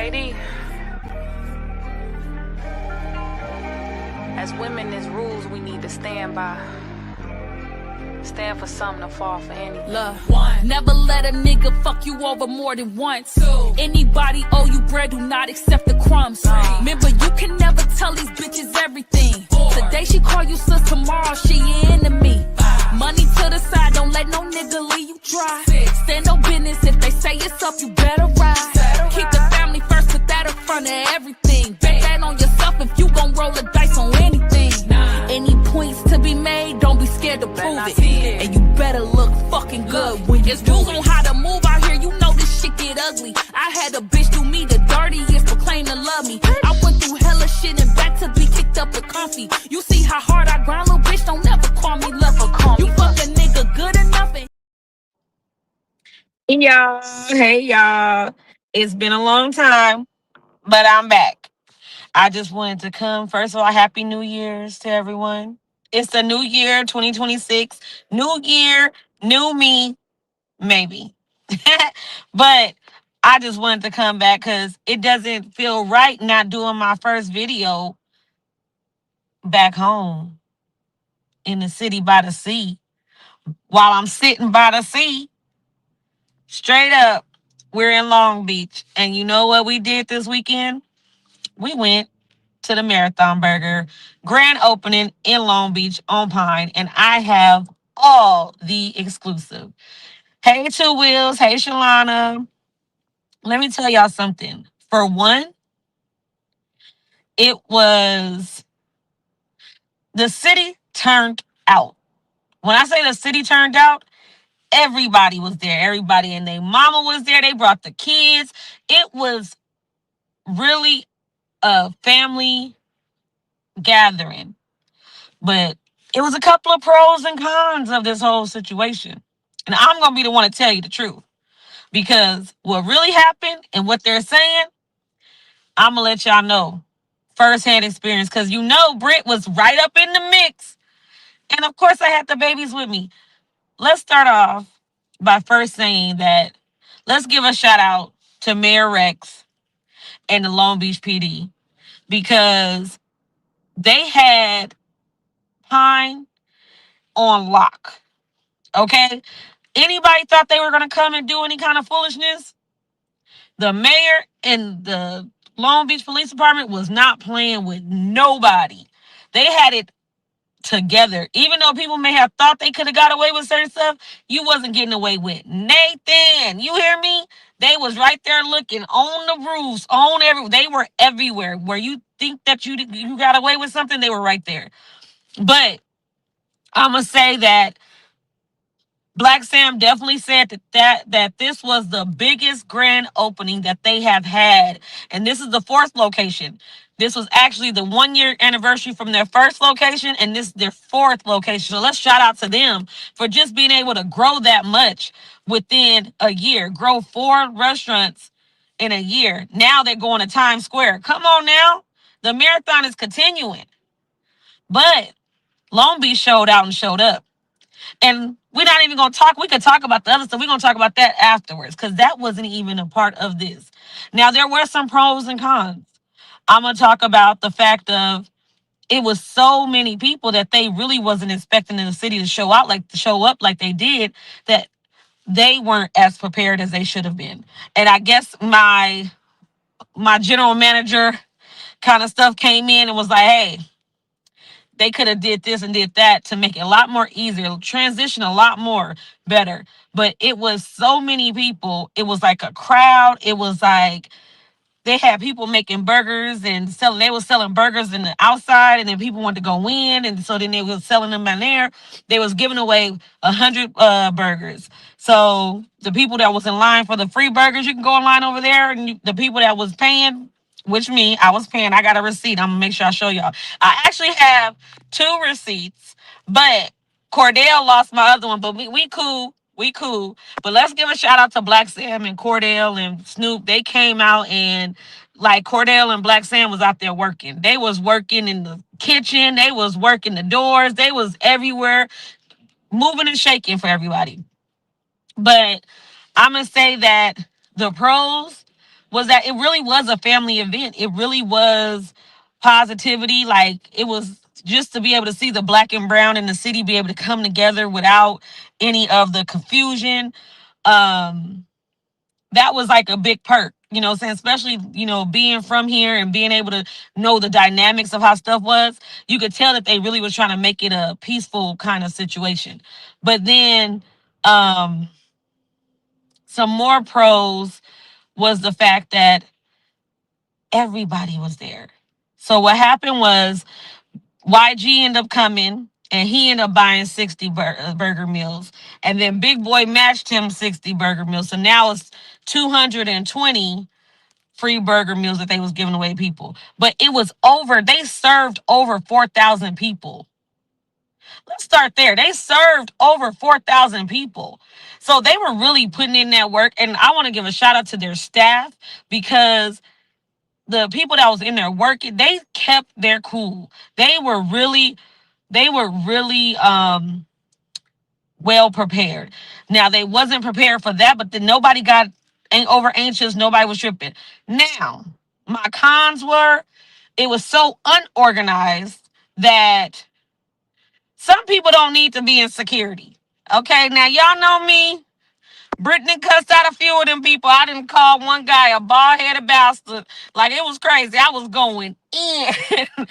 KD. As women, there's rules we need to stand by. Stand for something to fall for anything. Look, never let a nigga fuck you over more than once. Anybody owe you bread, do not accept the crumbs. Remember, you can never tell these bitches everything. Today she call you sis, tomorrow she your enemy. Money to the side, don't let no nigga leave you dry. Stand on business, if they say it's up, you better ride. Keep the family first, put that in front of everything. Bet that on yourself if you gon' roll the dice on anything. Any points to be made, don't be scared to prove it. And you better look fucking good when you rules on how to move out here, you know this shit get ugly. I had a bitch do me the dirtiest, proclaim to love me. I went through hella shit and back to be kicked up and comfy. You see how hard I grind, little bitch, don't never call me lover. You fuck a nigga good enough and Hey y'all. It's been a long time, but I'm back. I just wanted to come. First of all, Happy New Year's to everyone. It's the new year, 2026. New year, new me, maybe. But I just wanted to come back because it doesn't feel right not doing my first video back home in the city by the sea while I'm sitting by the sea. Straight up, we're in Long Beach. And you know what we did this weekend? We went to the Marathon Burger grand opening in Long Beach on Pine. And I have all the exclusive. Hey, Two Wheels. Hey, Shalana. Let me tell y'all something. For one, it was the city turned out. When I say the city turned out, everybody was there. Everybody and their mama was there. They brought the kids. It was really a family gathering. But it was a couple of pros and cons of this whole situation. And I'm going to be the one to tell you the truth. Because what really happened and what they're saying, I'm going to let y'all know. Firsthand experience. Because you know Britt was right up in the mix. And of course I had the babies with me. Let's start off by first saying that let's give a shout out to Mayor Rex and the Long Beach PD. Because they had Pine on lock. Okay? Anybody thought they were going to come and do any kind of foolishness? The mayor and the Long Beach Police Department was not playing with nobody. They had it together. Even though people may have thought they could have got away with certain stuff, you wasn't getting away with Nathan. You hear me? They was right there looking on the roofs, on every. They were everywhere. Where you think that you got away with something, they were right there. But I'm gonna say that BlaccSam definitely said that this was the biggest grand opening that they have had. And this is the fourth location. This was actually the 1 year anniversary from their first location, and this is their fourth location. So let's shout out to them for just being able to grow that much within a year. Grow 4 restaurants in a year. Now they're going to Times Square. Come on now. The marathon is continuing. But Long Beach showed out and showed up. And we're not even going to talk. We could talk about the other stuff. We're going to talk about that afterwards because that wasn't even a part of this. Now, there were some pros and cons. I'm going to talk about the fact of it was so many people that they really wasn't expecting in the city to show up like they did, that they weren't as prepared as they should have been. And I guess my general manager kind of stuff came in and was like, hey, they could have did this and did that to make it a lot more easier, transition a lot more better. But it was so many people. It was like a crowd. It was like they had people making burgers and selling. They were selling burgers in the outside, and then people wanted to go in, and so then they were selling them in there. They was giving away 100 burgers. So the people that was in line for the free burgers, you can go in line over there, and the people that was paying, which me, I was paying. I got a receipt. I'm gonna make sure I show y'all. I actually have 2 receipts, but Cordell lost my other one. But we cool. We cool. But let's give a shout out to BlaccSam and Cordell and Snoop. They came out and like Cordell and BlaccSam was out there working. They was working in the kitchen. They was working the doors. They was everywhere, moving and shaking for everybody. But I'm going to say that the pros was that it really was a family event. It really was positivity. Like, it was just to be able to see the black and brown in the city be able to come together without any of the confusion. Um, that was like a big perk, you know what I'm saying? Especially, you know, being from here and being able to know the dynamics of how stuff was. You could tell that they really was trying to make it a peaceful kind of situation. But then um some more pros was the fact that everybody was there. So what happened was YG ended up coming and he ended up buying 60 burger meals. And then Big Boy matched him 60 burger meals. So now it's 220 free burger meals that they was giving away to people. But it was over, they served over 4,000 people. Let's start there. They served over 4,000 people. So they were really putting in that work. And I want to give a shout out to their staff, because the people that was in there working, they kept their cool. They were really well prepared. Now, they wasn't prepared for that, but then nobody got over anxious. Nobody was tripping. Now, my cons were, it was so unorganized that some people don't need to be in security. Okay, now y'all know me. Brittany cussed out a few of them people. I didn't call one guy a bald-headed bastard. Like, it was crazy. I was going in.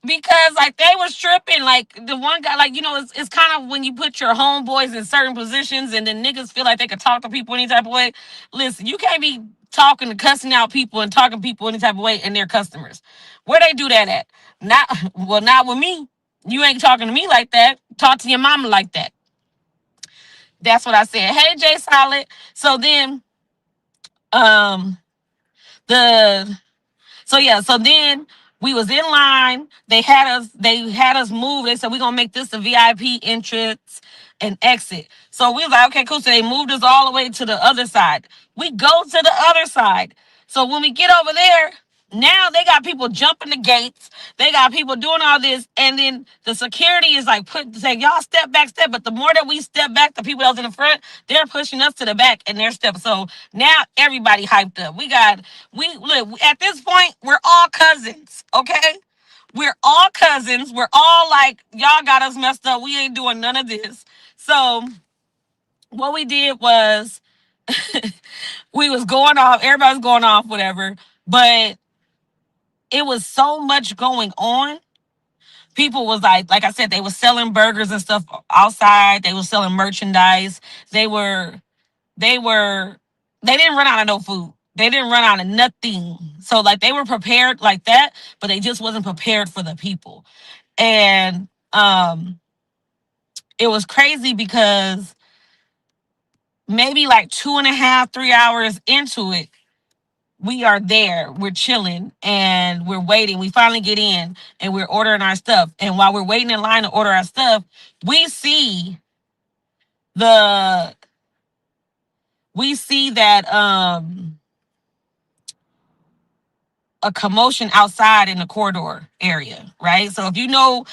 Because, like, they was tripping. Like, the one guy, like, you know, it's kind of when you put your homeboys in certain positions and then niggas feel like they could talk to people any type of way. Listen, you can't be talking and cussing out people and talking to people any type of way and their customers. Where they do that at? Not with me. You ain't talking to me like that. Talk to your mama like that. That's what I said. Hey, Jay Solid. So then, um, the so then we was in line. They had us move. They said, we're gonna make this a VIP entrance and exit. So we was like, okay, cool. So they moved us all the way to the other side. We go to the other side. So when we get over there, now they got people jumping the gates. They got people doing all this. And then the security is like saying, y'all step back, step. But the more that we step back, the people that was in the front, they're pushing us to the back and they're stepping. So now everybody hyped up. We look, at this point, we're all cousins, okay? We're all cousins. We're all like, y'all got us messed up. We ain't doing none of this. So what we did was we was going off, everybody's going off, whatever. But it was so much going on. People was like I said, they were selling burgers and stuff outside. They were selling merchandise. They were, they were, they didn't run out of no food. They didn't run out of nothing. So like they were prepared like that, but they just wasn't prepared for the people. And it was crazy because maybe like 2.5, 3 hours into it, we are there, we're chilling and we're waiting. We finally get in and we're ordering our stuff. And while we're waiting in line to order our stuff, we see the we see that a commotion outside in the corridor area, right? So if you know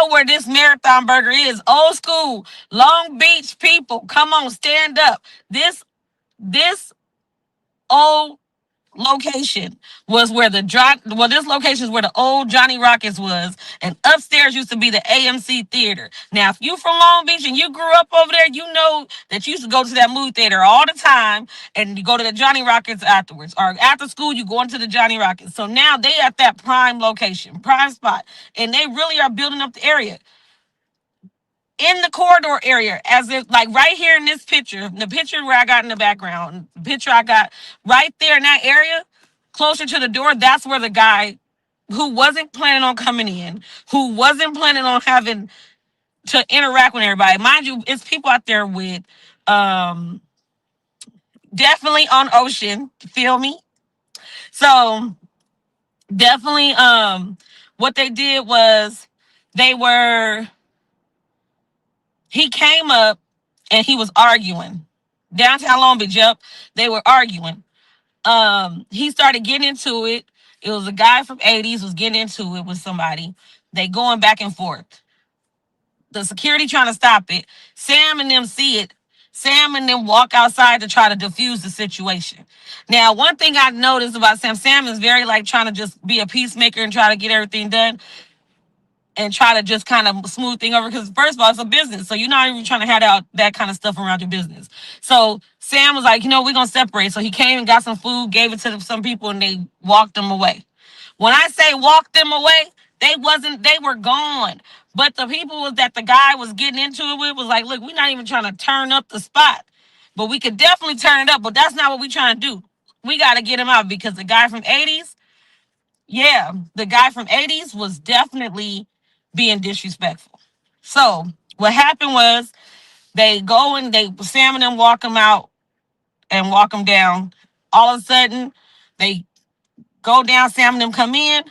where this Marathon Burger is, old school Long Beach people, come on, stand up. This old location was where this location is where the old Johnny Rockets was, and upstairs used to be the AMC theater. Now, if you from Long Beach and you grew up over there, you know that you used to go to that movie theater all the time, and you go to the Johnny Rockets afterwards, or after school you go into the Johnny Rockets. So now they at that prime location, prime spot, and they really are building up the area in the corridor area, as if like right here in this picture, the picture where I got in the background, the picture I got right there in that area, closer to the door, that's where the guy who wasn't planning on coming in, who wasn't planning on having to interact with everybody. Mind you, it's people out there with definitely on ocean, feel me? So definitely what they did was they were he came up and he was arguing. Downtown Long Beach, yep. They were arguing. He started getting into it. It was a guy from 80s was getting into it with somebody. They going back and forth. The security trying to stop it. Sam and them see it. Sam and them walk outside to try to diffuse the situation. Now, one thing I noticed about Sam is very like trying to just be a peacemaker and try to get everything done and try to just kind of smooth thing over. Because first of all, it's a business, so you're not even trying to have that kind of stuff around your business. So Sam was like, we're gonna separate. So he came and got some food, gave it to some people, and they walked them away. When I say walked them away, they were gone. But the people that the guy was getting into it with was like, look, we're not even trying to turn up the spot, but we could definitely turn it up. But that's not what we're trying to do. We got to get him out because the guy from 80s, yeah, the guy from 80s was definitely being disrespectful. So what happened was they go and they Sam and them walk him out and walk him down. All of a sudden, they go down, Sam and them come in,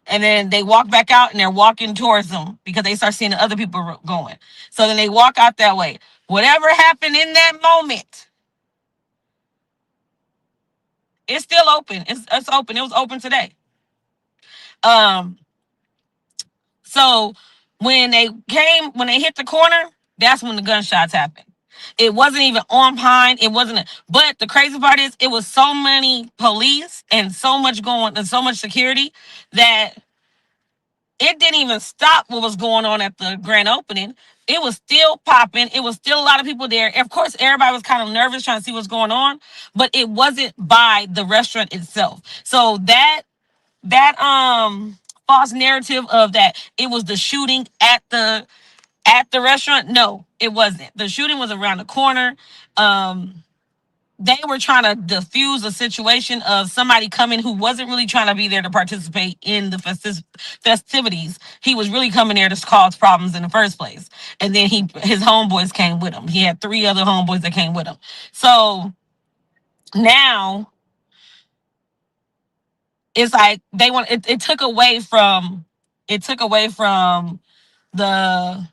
and then they walk back out and they're walking towards them because they start seeing the other people going. So then they walk out that way. Whatever happened in that moment, it's still open. It's open. It was open today. Um, so when they hit the corner, that's when the gunshots happened. It wasn't even on Pine. It wasn't. But the crazy part is, it was so many police and so much going and so much security that it didn't even stop what was going on at the grand opening. It was still popping. It was still a lot of people there. Of course, everybody was kind of nervous trying to see what's going on, but it wasn't by the restaurant itself. So that false narrative of that it was the shooting at the restaurant, no, it wasn't. The shooting was around the corner. They were trying to diffuse a situation of somebody coming who wasn't really trying to be there to participate in the festivities. He was really coming there to cause problems in the first place. And then his homeboys came with him. He had 3 other homeboys that came with him. So now it's like it took away from the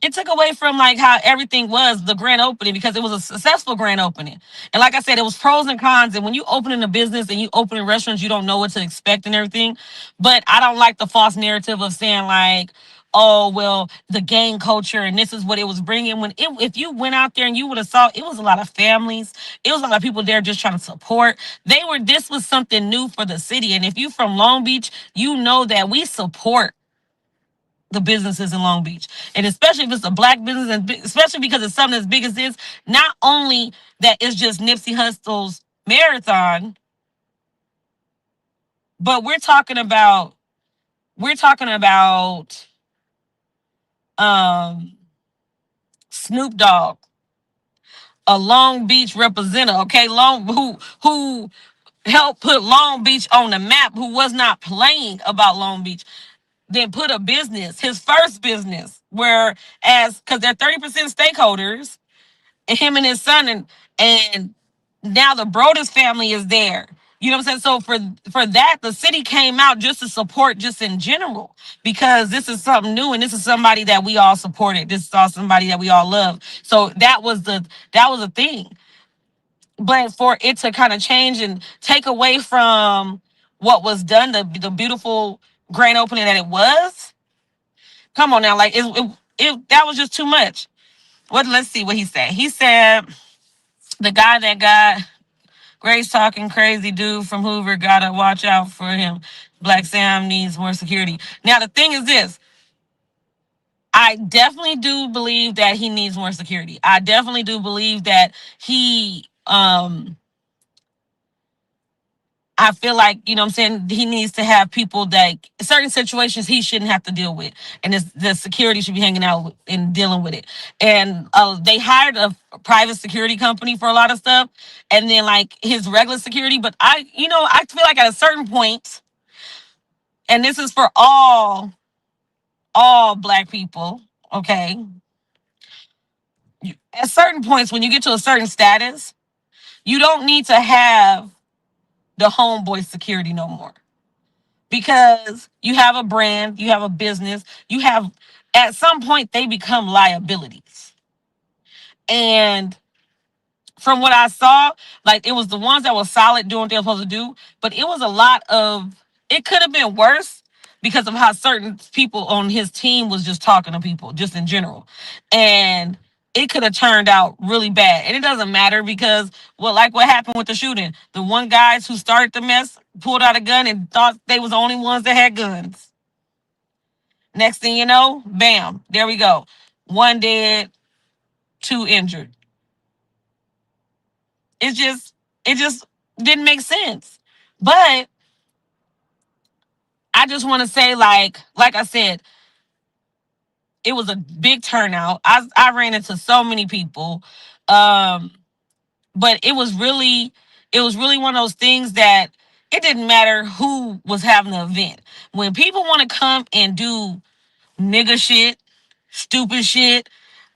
it took away from like how everything was the grand opening, because it was a successful grand opening. And like I said, it was pros and cons. And when you open a business and you open restaurants, you don't know what to expect and everything. But I don't like the false narrative of saying like, oh, well, the gang culture and this is what it was bringing. If you went out there and you would have saw, it was a lot of families. It was a lot of people there just trying to support. This was something new for the city. And if you from Long Beach, you know that we support the businesses in Long Beach. And especially if it's a black business, and especially because it's something as big as this, not only that it's just Nipsey Hussle's marathon, but we're talking about Snoop Dogg, a Long Beach representative, okay, who helped put Long Beach on the map, who was not playing about Long Beach, then put a business, his first business, because they're 30% stakeholders, and him and his son, and now the Brodus family is there. You know what I'm saying? So for that, the city came out just to support, just in general, because this is something new and this is somebody that we all supported. This is all somebody that we all love. So that was a thing. But for it to kind of change and take away from what was done, the beautiful grand opening that it was. Come on now, like that was just too much. Let's see what he said. He said the guy that got Grace talking crazy dude from Hoover, gotta watch out for him. BlaccSam needs more security. Now the thing is this. I definitely do believe that he needs more security. I definitely do believe that I feel like, you know what I'm saying, he needs to have people that certain situations he shouldn't have to deal with. And the security should be hanging out and dealing with it. And they hired a private security company for a lot of stuff. And then like his regular security. But I feel like at a certain point, and this is for all black people, okay? At certain points, when you get to a certain status, you don't need to have the homeboy security no more, because you have a brand, you have a business, at some point they become liabilities. And from what I saw, like it was the ones that were solid doing what they were supposed to do, but it was a lot of, it could have been worse, because of how certain people on his team was just talking to people, just in general. And it could have turned out really bad. And it doesn't matter because, well, like what happened with the shooting. The one guys who started the mess pulled out a gun and thought they was the only ones that had guns. Next thing you know, bam, there we go. One dead, two injured. It just didn't make sense. But I just want to say, like I said, it was a big turnout. I ran into so many people. But it was really one of those things that it didn't matter who was having the event. When people want to come and do nigga shit, stupid shit,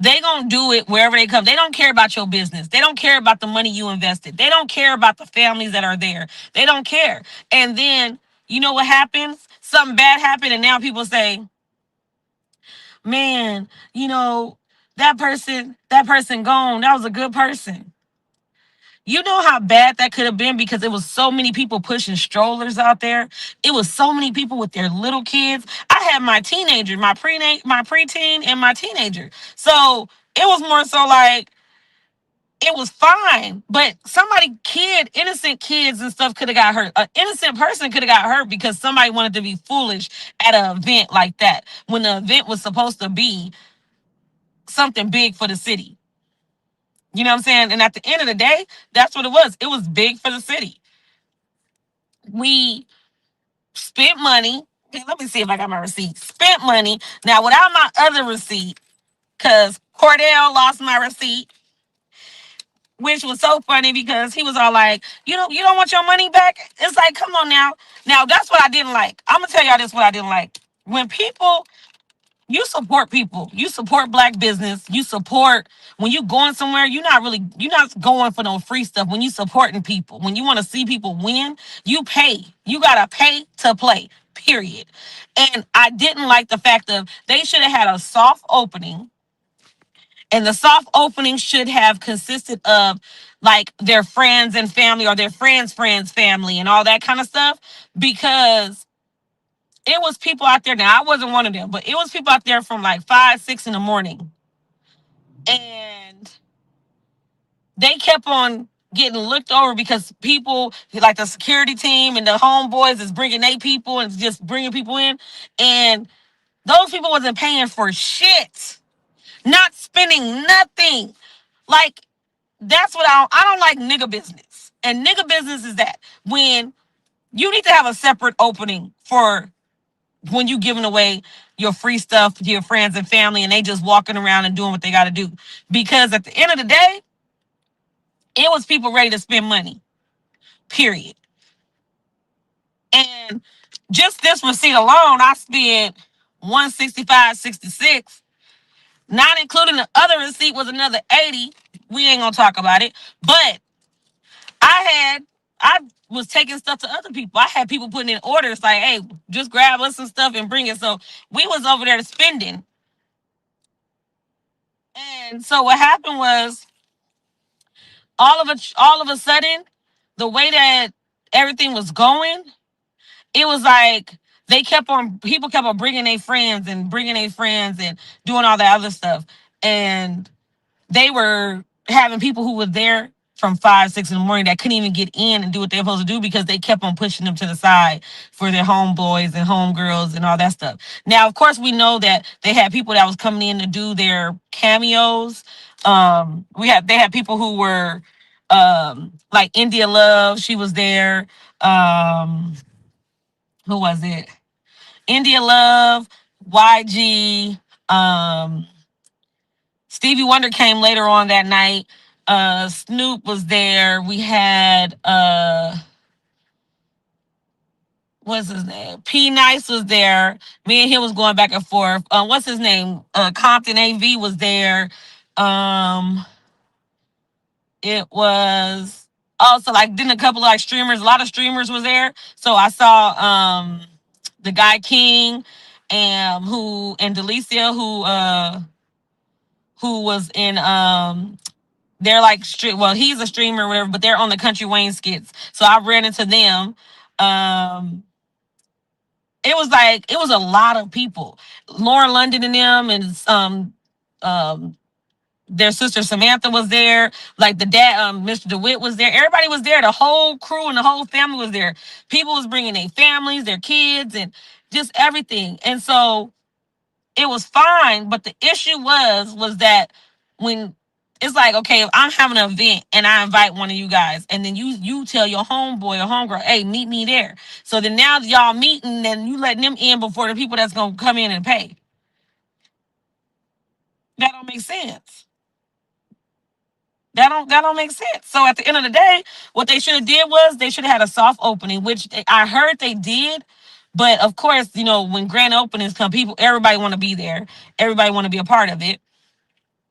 they gonna do it wherever they come. They don't care about your business. They don't care about the money you invested. They don't care about the families that are there. They don't care. And then you know what happens? Something bad happened, and now people say, "Man, that person gone. That was a good person." You know how bad that could have been because it was so many people pushing strollers out there. It was so many people with their little kids. I had my teenager, my preteen, and my teenager. So it was more so like it was fine, but innocent kids and stuff could have got hurt. An innocent person could have got hurt because somebody wanted to be foolish at an event like that when the event was supposed to be something big for the city. You know what I'm saying? And at the end of the day, that's what it was. It was big for the city. We spent money. Okay, let me see if I got my receipt. Spent money. Now, without my other receipt, because Cordell lost my receipt, which was so funny because he was all like, you don't want your money back? It's like, come on now. Now, that's what I didn't like. I'm going to tell y'all this what I didn't like. When you support people. You support black business. You support when you going somewhere, you're not going for no free stuff. When you supporting people, when you want to see people win, you pay. You gotta pay to play. Period. And I didn't like the fact of they should have had a soft opening. And the soft opening should have consisted of like their friends and family or their friends, family, and all that kind of stuff. Because it was people out there. Now I wasn't one of them, but it was people out there from like 5, 6 in the morning, and they kept on getting looked over because people like the security team and the homeboys is bringing their people and just bringing people in, and those people wasn't paying for shit, not spending nothing. Like that's what I don't like nigga business, and nigga business is that when you need to have a separate opening for when you giving away your free stuff to your friends and family and they just walking around and doing what they got to do. Because at the end of the day, it was people ready to spend money, period. And just this receipt alone, I spent 165.66, not including the other receipt was another 80. We ain't gonna talk about it. But I was taking stuff to other people. I had people putting in orders like, hey, just grab us some stuff and bring it. So we was over there spending. And so what happened was all of a sudden, the way that everything was going, it was like people kept on bringing their friends and doing all that other stuff. And they were having people who were there from 5, 6 in the morning that couldn't even get in and do what they're supposed to do because they kept on pushing them to the side for their homeboys and homegirls and all that stuff. Now, of course, we know that they had people that was coming in to do their cameos. They had people who were like India Love, she was there. Who was it? India Love, YG, Stevie Wonder came later on that night. Snoop was there. We had what's his name? P Nice was there. Me and him was going back and forth. What's his name? Compton AV was there. It was also like then a couple of like streamers. A lot of streamers was there. So I saw the guy King and Delicia who was in they're like he's a streamer or whatever, but they're on the Country Wayne skits. So I ran into them. it was a lot of people. Lauren London and them, and um their sister Samantha was there. Like the dad, Mr. DeWitt was there. Everybody was there. The whole crew and the whole family was there. People was bringing their families, their kids, and just everything. And so it was fine. But the issue was that when it's like, okay, if I'm having an event and I invite one of you guys, and then you tell your homeboy or homegirl, hey, meet me there. So then now y'all meeting and you letting them in before the people that's gonna come in and pay. That don't make sense. That don't make sense. So at the end of the day, what they should have did was they should have had a soft opening, which I heard they did. But of course, when grand openings come, everybody want to be there. Everybody want to be a part of it.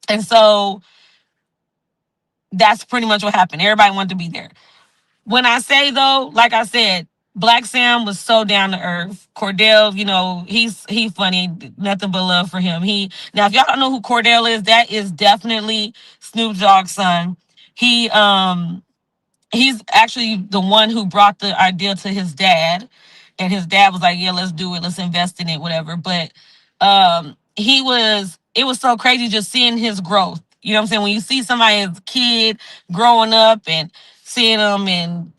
And so that's pretty much what happened. Everybody wanted to be there. When I say though, like I said, Black Sam was so down to earth. Cordell, he funny, nothing but love for him. Now if y'all don't know who Cordell is, that is definitely Snoop Dogg's son. He he's actually the one who brought the idea to his dad, and his dad was like, yeah, let's do it, let's invest in it, whatever. But it was so crazy just seeing his growth. You know what I'm saying? When you see somebody as a kid growing up and seeing them and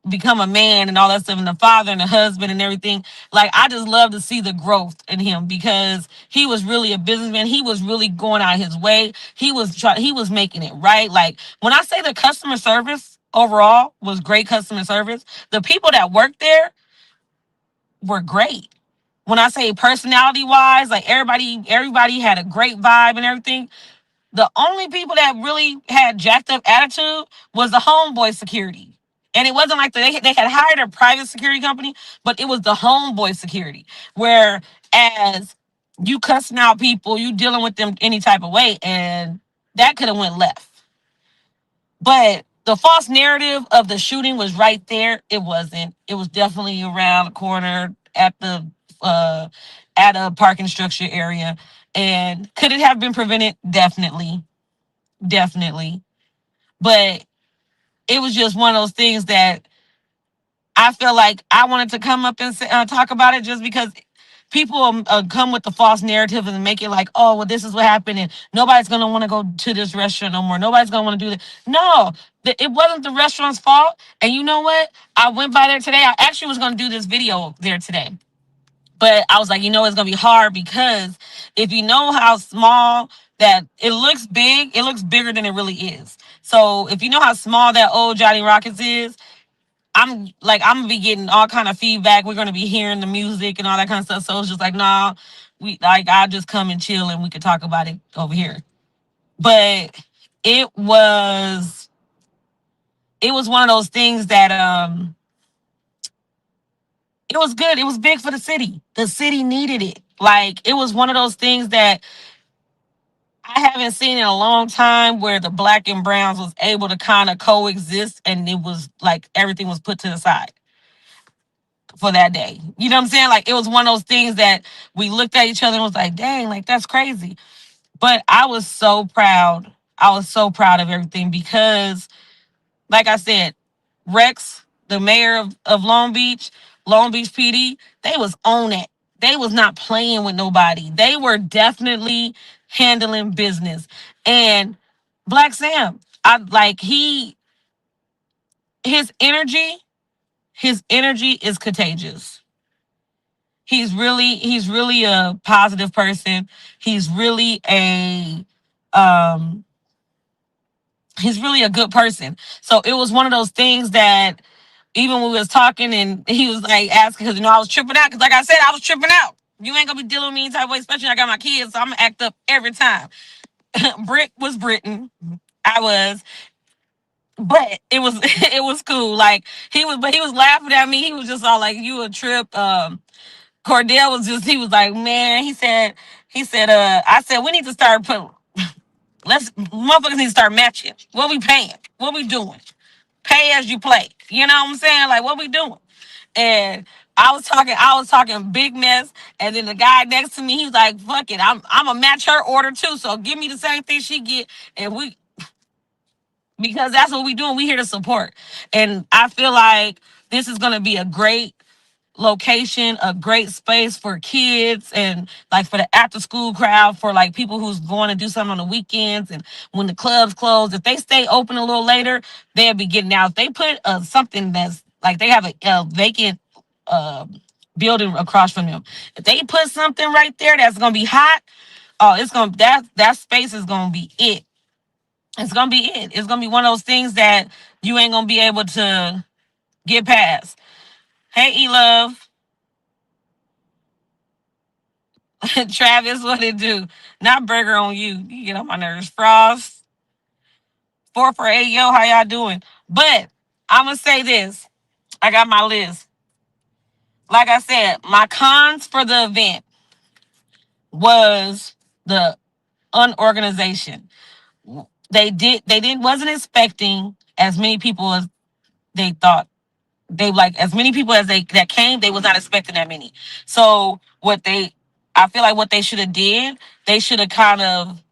become a man and all that stuff, and the father and the husband and everything. Like, I just love to see the growth in him because he was really a businessman. He was really going out his way. He was making it right. Like, when I say the customer service overall was great customer service, the people that worked there were great. When I say personality wise, like everybody had a great vibe and everything. The only people that really had jacked up attitude was the homeboy security. And it wasn't like they had hired a private security company, but it was the homeboy security. Whereas you cussing out people, you dealing with them any type of way, and that could have went left. But the false narrative of the shooting was right there. It wasn't. It was definitely around the corner uh at a parking structure area. And could it have been prevented? Definitely. Definitely. But it was just one of those things that I feel like I wanted to come up and talk about it, just because people come with the false narrative and make it like, oh, well, this is what happened, and nobody's going to want to go to this restaurant no more. Nobody's going to want to do that. No, it wasn't the restaurant's fault. And you know what? I went by there today. I actually was going to do this video there today. But I was like, it's going to be hard because if you know how small that it looks big, it looks bigger than it really is. So if you know how small that old Johnny Rockets is, I'm gonna be getting all kind of feedback. We're gonna be hearing the music and all that kind of stuff. So it's just like, nah, I'll just come and chill and we could talk about it over here. But it was one of those things that it was good. It was big for the city. The city needed it. Like, it was one of those things that I haven't seen in a long time, where the black and browns was able to kind of coexist, and it was like everything was put to the side for that day. You know what I'm saying? Like, it was one of those things that we looked at each other and was like, dang, like, that's crazy. But I was so proud. I was so proud of everything because, like I said, Rex, the mayor of Long Beach PD, they was on it. They was not playing with nobody. They were definitely handling business. And Black Sam, his energy, is contagious. He's really a positive person. He's really um a good person. So it was one of those things that even when we was talking and he was like asking, because I was tripping out, because like I said, I was tripping out. You ain't gonna be dealing with me any type of way, especially when I got my kids, so I'm gonna act up every time. Britt was Britton. I was, but it was it was cool. Like, he was laughing at me. He was just all like, you a trip. Cordell was just, he was like, man, I said, we need to start motherfuckers need to start matching. What we paying? What we doing? Pay as you play. You know what I'm saying? Like, what we doing? And I was talking big mess. And then the guy next to me, he was like, fuck it. I'm gonna match her order too. So give me the same thing she get. Because that's what we doing. We here to support. And I feel like this is gonna be a great location, a great space for kids and like for the after school crowd, for like people who's going to do something on the weekends and when the clubs close. If they stay open a little later, they'll be getting out. If they put something that's like they have a vacant uh, building across from them, if they put something right there that's gonna be hot, oh, it's gonna that space is gonna be it. It's gonna be it. It's gonna be one of those things that you ain't gonna be able to get past. Hey, E Love. Travis, what it do? Not burger on you. You get on my nerves. Frost, 448, yo, how y'all doing? But I'm gonna say this. I got my list. Like I said, my cons for the event was the unorganization. They didn't wasn't expecting as many people as they thought. They like as many people as they that came, they was not expecting that many. So I feel like what they should have did, they should have kind of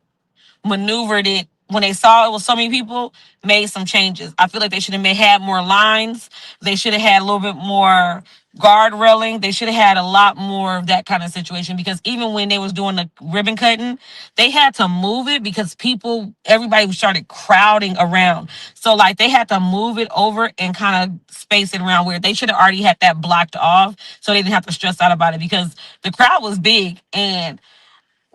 maneuvered it when they saw it was so many people, made some changes. I feel like they should have had more lines. They should have had a little bit more guard railing. They should have had a lot more of that kind of situation, because even when they was doing the ribbon cutting, they had to move it because everybody started crowding around. So like they had to move it over and kind of space it around where they should have already had that blocked off so they didn't have to stress out about it, because the crowd was big and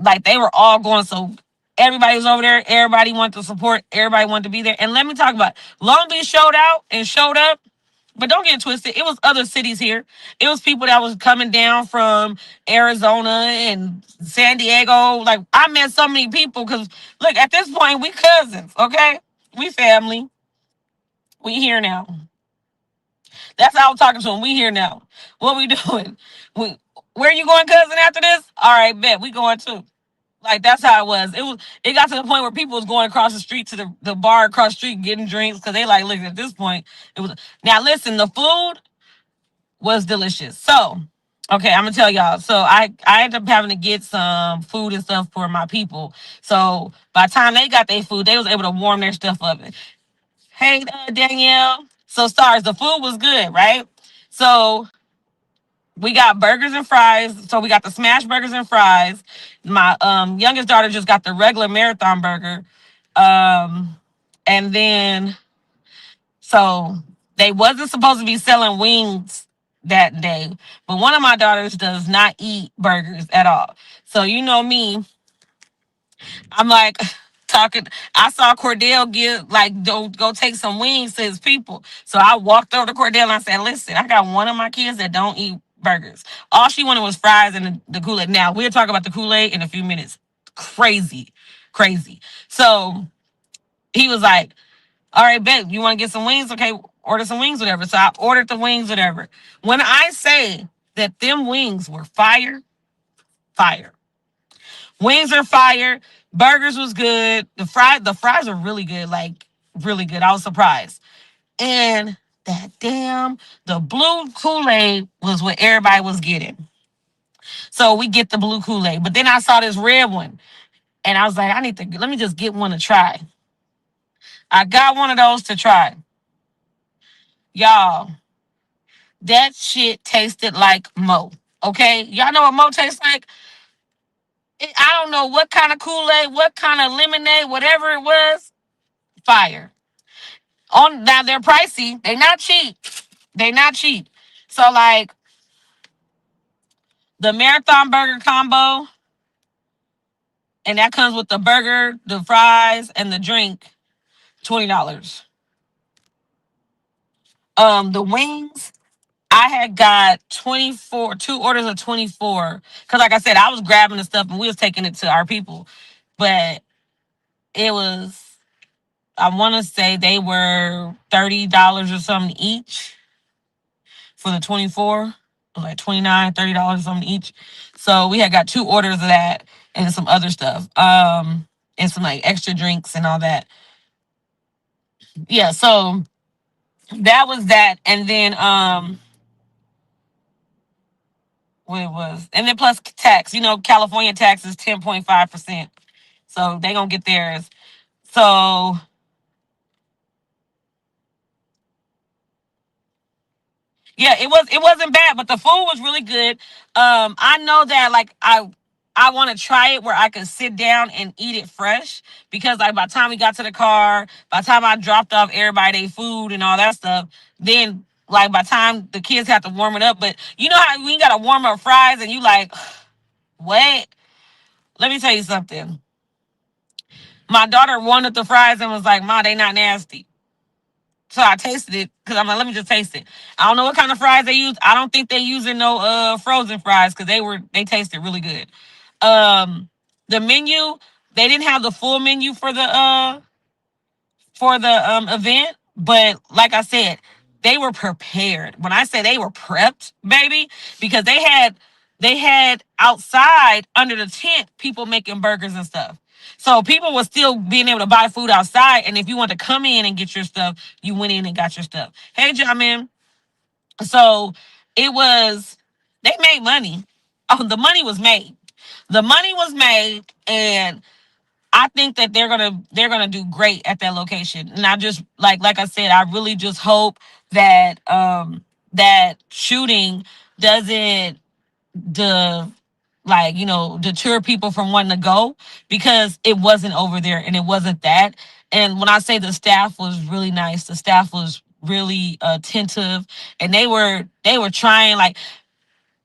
like they were all going. So everybody was over there. Everybody wanted to support. Everybody wanted to be there. And let me talk about it. Long Beach showed out and showed up. But don't get it twisted. It was other cities here. It was people that was coming down from Arizona and San Diego. Like I met so many people because look, at this point we cousins, okay? We family. We here now. That's how I'm talking to him. We here now. What we doing? Where you going, cousin? After this? All right, bet we going too. Like that's how it was. It got to the point where people was going across the street to the bar across the street getting drinks because they like look at this point. It was now listen, the food was delicious. So okay, I'm gonna tell y'all. So I ended up having to get some food and stuff for my people. So by the time they got their food, they was able to warm their stuff up. Hey Danielle. So stars, the food was good, right? So we got burgers and fries. So we got the smash burgers and fries. My youngest daughter just got the regular marathon burger. And then so they wasn't supposed to be selling wings that day, but one of my daughters does not eat burgers at all. So you know me, I'm like talking. I saw Cordell give like go take some wings to his people. So I walked over to Cordell and I said, "Listen, I got one of my kids that don't eat burgers. All she wanted was fries and the Kool-Aid. Now we'll talk about the Kool-Aid in a few minutes. Crazy, crazy. So he was like, "All right, bet you want to get some wings? Okay, order some wings, whatever." So I ordered the wings, whatever. When I say that them wings were fire, fire. Wings are fire. Burgers was good. The fries are really good, like really good. I was surprised. And the blue Kool-Aid was what everybody was getting. So we get the blue Kool-Aid. But then I saw this red one. And I was like, let me just get one to try. I got one of those to try. Y'all, that shit tasted like Mo. Okay? Y'all know what Mo tastes like? I don't know what kind of Kool-Aid, what kind of lemonade, whatever it was. Fire. On now they're pricey. They not cheap. They not cheap. So like the marathon burger combo, and that comes with the burger, the fries, and the drink, $20. The wings, I had got 24, two orders of 24. Cause like I said, I was grabbing the stuff and we was taking it to our people. But it was, I wanna say they were $30 or something each for the 24. It was like $29, $30 or something each. So we had got two orders of that and some other stuff. And some like extra drinks and all that. Yeah, so that was that. And then what it was. And then plus tax. You know, California tax is 10.5%. So they gonna get theirs. So Yeah, it wasn't bad, but the food was really good. I know that like I want to try it where I could sit down and eat it fresh because like by the time we got to the car, by the time I dropped off everybody their food and all that stuff, then like by the time the kids have to warm it up, but you know how we gotta warm up fries and you like what? Let me tell you something. My daughter wanted the fries and was like, "Ma, they not nasty." So I tasted it because I'm like, let me just taste it. I don't know what kind of fries they use. I don't think they using no frozen fries because they tasted really good. Um the menu, they didn't have the full menu for the event, but like I said, they were prepared. When I say they were prepped, baby, because they had outside under the tent people making burgers and stuff. So people were still being able to buy food outside, and if you want to come in and get your stuff, you went in and got your stuff. Hey, Jamin. So it was they made money. Oh, the money was made. The money was made, and I think that they're gonna do great at that location. And I just like I said, I really just hope that that shooting doesn't the like deter people from wanting to go because it wasn't over there and it wasn't that. And when I say the staff was really nice, the staff was really attentive, and they were trying like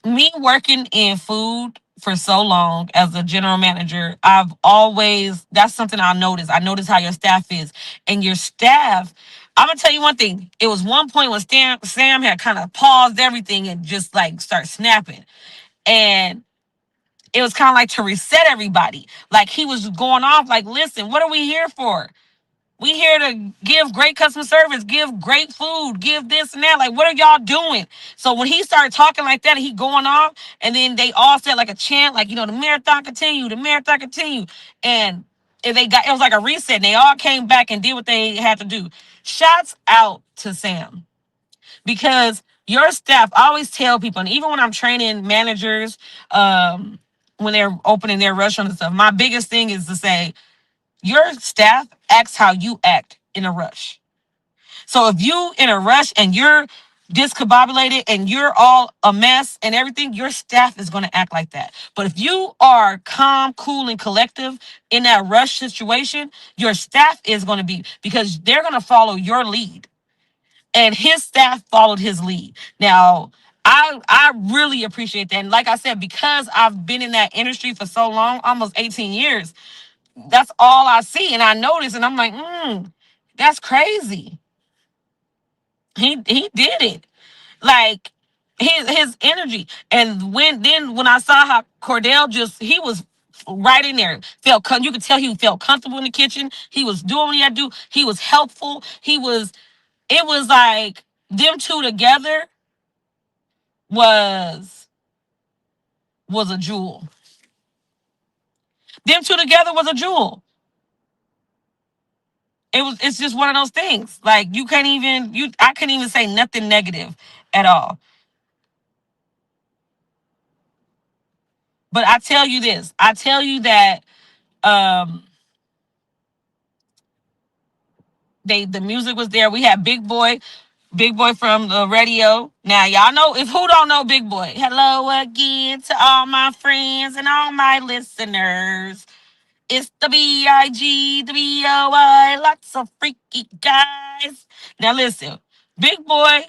me working in food for so long as a general manager. I've always that's something I notice. I notice how your staff is, and your staff. I'm gonna tell you one thing. It was one point when Sam had kind of paused everything and just like start snapping, and it was kind of like to reset everybody. Like he was going off. Like, listen, what are we here for? We here to give great customer service, give great food, give this and that. Like, what are y'all doing? So when he started talking like that, he going off, and then they all said like a chant, like, the marathon continue, the marathon continue. And it was like a reset. And they all came back and did what they had to do. Shouts out to Sam. Because your staff, I always tell people, and even when I'm training managers, when they're opening their restaurants and stuff, my biggest thing is to say, your staff acts how you act in a rush. So if you in a rush and you're discombobulated and you're all a mess and everything, your staff is going to act like that. But if you are calm, cool, and collective in that rush situation, your staff is going to be, because they're going to follow your lead. And his staff followed his lead. Now, I really appreciate that. And like I said, because I've been in that industry for so long, almost 18 years, that's all I see. And I notice, and I'm like, that's crazy. He did it. Like his energy. And when I saw how Cordell he was right in there. You could tell he felt comfortable in the kitchen. He was doing what he had to do. He was helpful. It was like them two together was a jewel. Them two together was a jewel. It's just one of those things. Like I couldn't even say nothing negative at all. But I tell you this. I tell you that um the music was there. We had Big Boy from the radio. Now y'all know, if who don't know Big Boy. Hello again to all my friends and all my listeners. It's the BIG, the BOI, lots of freaky guys. Now listen, Big Boy,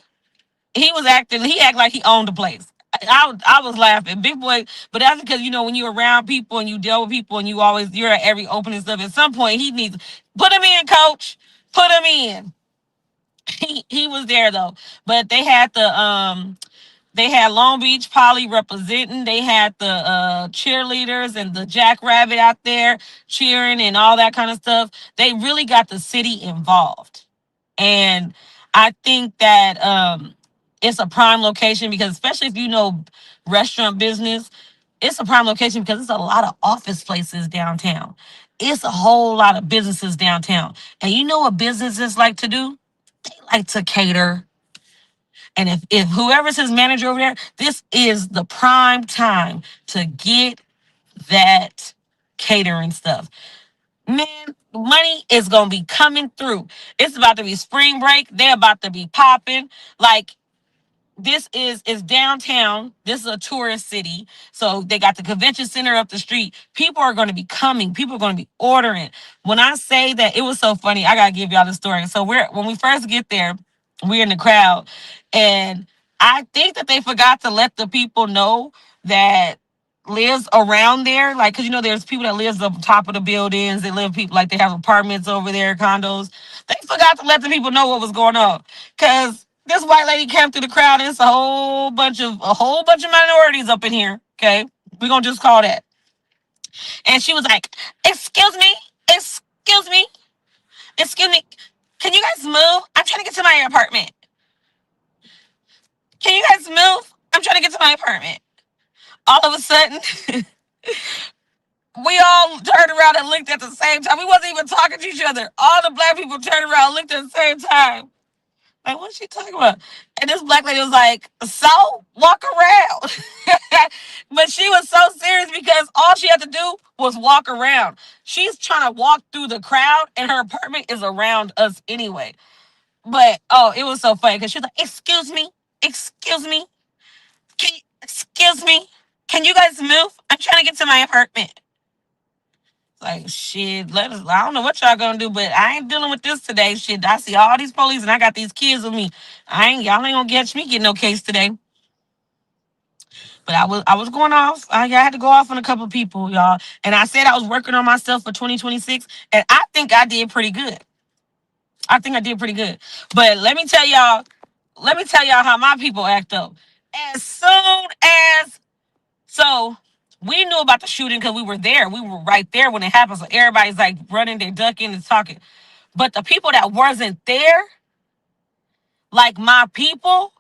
he acted like he owned the place. I was laughing. Big Boy, but that's because, when you're around people and you deal with people and you're at every opening stuff, at some point he needs, put him in, coach. Put him in. He was there though. But they had Long Beach Poly representing. They had the cheerleaders and the Jackrabbit out there cheering and all that kind of stuff. They really got the city involved. And I think that it's a prime location because, especially if you know restaurant business, it's a prime location because it's a lot of office places downtown. It's a whole lot of businesses downtown. And you know what businesses like to do? They like to cater. And if whoever's his manager over there, this is the prime time to get that catering stuff. Man, money is going to be coming through. It's about to be spring break. They're about to be popping. Like, this is downtown. This is a tourist city. So they got the convention center up the street. People are going to be coming. People are going to be ordering. When I say that, it was so funny. I got to give y'all the story. So when we first get there, we're in the crowd, and I think that they forgot to let the people know that lives around there, like, because there's people that lives up top of the buildings. They live people like they have apartments over there, condos. They forgot to let the people know what was going on, because this white lady came through the crowd, and it's a whole bunch of minorities up in here. Okay, we're gonna just call that. And she was like, "Excuse me, excuse me, excuse me. Can you guys move? I'm trying to get to my apartment. Can you guys move? I'm trying to get to my apartment." All of a sudden, we all turned around and looked at the same time. We wasn't even talking to each other. All the black people turned around and looked at the same time. Like, what's she talking about? And this black lady was like, "So, walk around." But she was so serious because all she had to do was walk around. She's trying to walk through the crowd, and her apartment is around us anyway. But, oh, it was so funny because she was like, "Excuse me, excuse me, excuse me. Can you guys move? I'm trying to get to my apartment." Like, shit, I don't know what y'all gonna do, but I ain't dealing with this today. Shit, I see all these police and I got these kids with me. Y'all ain't gonna catch me getting no case today. But I was going off. I had to go off on a couple of people, y'all. And I said I was working on myself for 2026, and I think I did pretty good. I think I did pretty good. But let me tell y'all how my people act up. As soon as So we knew about the shooting because we were there. We were right there when it happened. So everybody's like running, they're ducking and talking. But the people that wasn't there, like my people,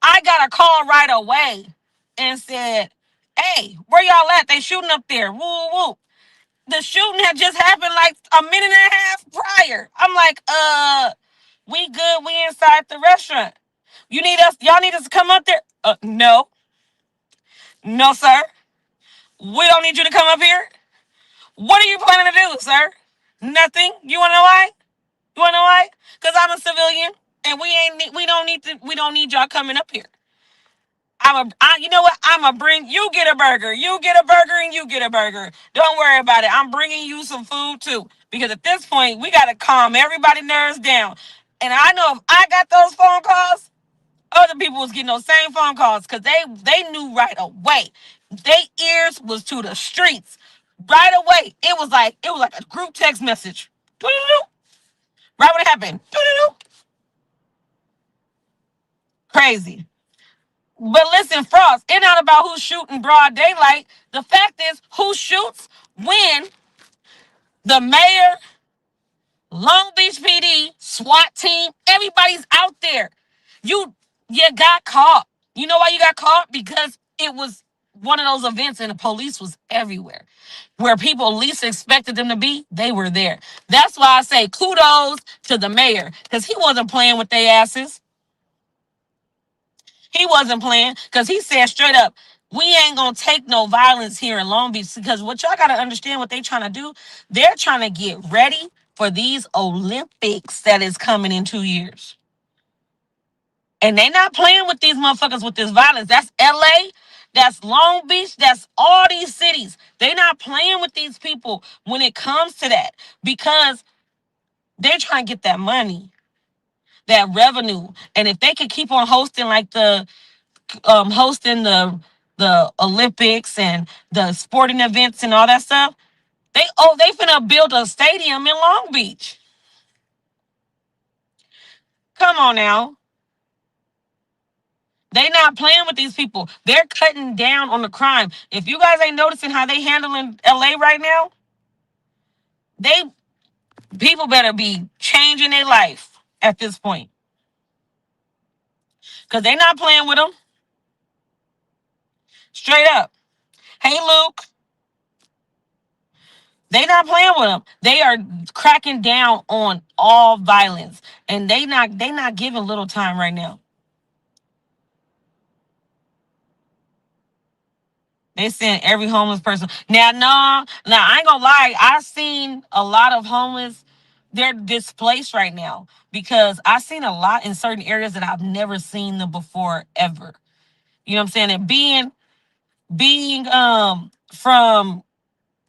I got a call right away and said, "Hey, where y'all at? They shooting up there. Woo, woo, woo." The shooting had just happened like a minute and a half prior. I'm like, we good. We inside the restaurant. Y'all need us to come up there? No. No, sir. We don't need you to come up here. What are you planning to do, sir? Nothing. You wanna know why? You wanna know why? Because I'm a civilian, and we don't need y'all coming up here. You know what? I'm a bring. You get a burger. You get a burger, and you get a burger. Don't worry about it. I'm bringing you some food too, because at this point we gotta calm everybody's nerves down. And I know if I got those phone calls, other people was getting those same phone calls because they knew right away. Their ears was to the streets right away. It was like a group text message. Doo-doo-doo. Right when it happened. Doo-doo-doo. Crazy. But listen, Frost, it's not about who's shooting broad daylight. The fact is, who shoots when the mayor, Long Beach PD, SWAT team, everybody's out there. You got caught. You know why you got caught? Because it was one of those events and the police was everywhere. Where people least expected them to be, they were there. That's why I say kudos to the mayor, because he wasn't playing with their asses. He wasn't playing, because he said straight up, "We ain't gonna take no violence here in Long Beach." Because what y'all gotta understand, what they trying to do, they're trying to get ready for these Olympics that is coming in 2 years. And they not playing with these motherfuckers with this violence. That's LA, that's Long Beach, that's all these cities. They not playing with these people when it comes to that, because they're trying to get that money, that revenue. And if they could keep on hosting like the Olympics and the sporting events and all that stuff, they finna build a stadium in Long Beach. Come on now. They not playing with these people. They're cutting down on the crime. If you guys ain't noticing how they handling LA right now, they people better be changing their life at this point. Because they not playing with them. Straight up. Hey, Luke. They not playing with them. They are cracking down on all violence. And they not giving little time right now. They send every homeless person. Now, no, I ain't gonna lie. I've seen a lot of homeless they're displaced right now because I've seen a lot in certain areas that I've never seen them before ever. You know what I'm saying? And being from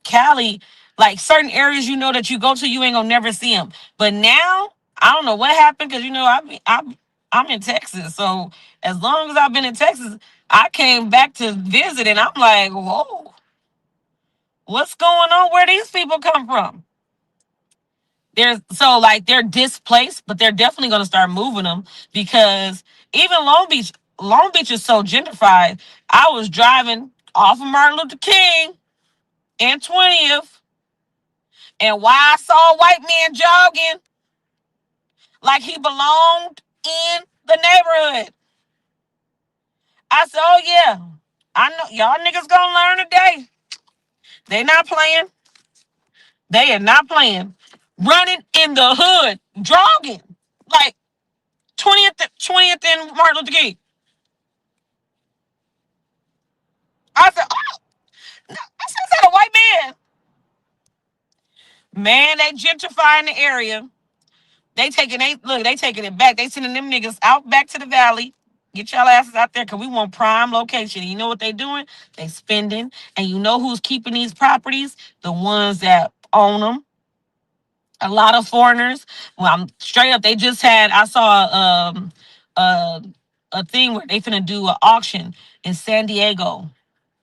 Cali, like certain areas you know that you go to, you ain't gonna never see them. But now I don't know what happened because I'm in Texas, so as long as I've been in Texas, I came back to visit, and I'm like, whoa, what's going on? Where these people come from? They're displaced, but they're definitely gonna start moving them because even Long Beach is so gentrified. I was driving off of Martin Luther King and 20th. And why I saw a white man jogging like he belonged in the neighborhood. I said, oh yeah, I know y'all niggas gonna learn today. They not playing. They are not playing. Running in the hood, jogging. Like 20th and Martin Luther King. I said, oh, no, I said, is that a white man? Man, they gentrifying the area. They taking it back. They sending them niggas out back to the valley. Get y'all asses out there because we want prime location. And you know what they doing? They spending. And you know who's keeping these properties? The ones that own them. A lot of foreigners. Well, I'm straight up. They just had, I saw uh, a thing where they finna do an auction in San Diego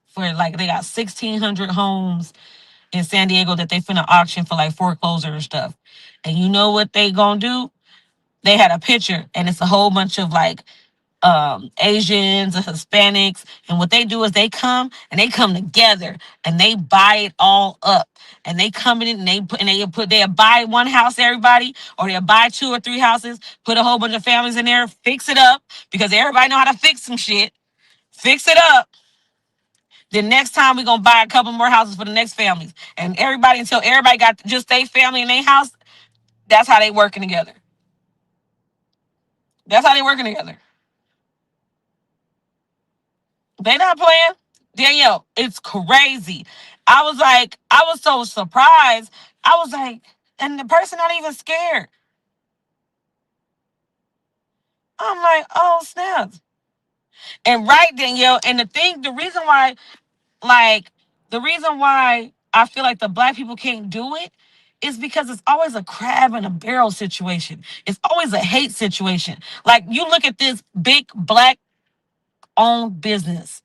for like, they got 1,600 homes in San Diego that they finna auction for like foreclosure and stuff. And you know what they gonna do? They had a picture and it's a whole bunch of like Asians and Hispanics, and what they do is they come together and they buy it all up, and they come in and they'll buy one house everybody, or they'll buy two or three houses, put a whole bunch of families in there, fix it up because everybody know how to fix some shit, fix it up. The next time we're gonna buy a couple more houses for the next families, and everybody until everybody got just their family in their house. That's how they working together. That's how they working together. They not playing. Danielle, it's crazy. I was so surprised. I was like, and the person not even scared. I'm like, oh snaps. And right, Danielle, and like, the reason why I feel like the black people can't do it is because it's always a crab in a barrel situation. It's always a hate situation. Like, you look at this big black owned business,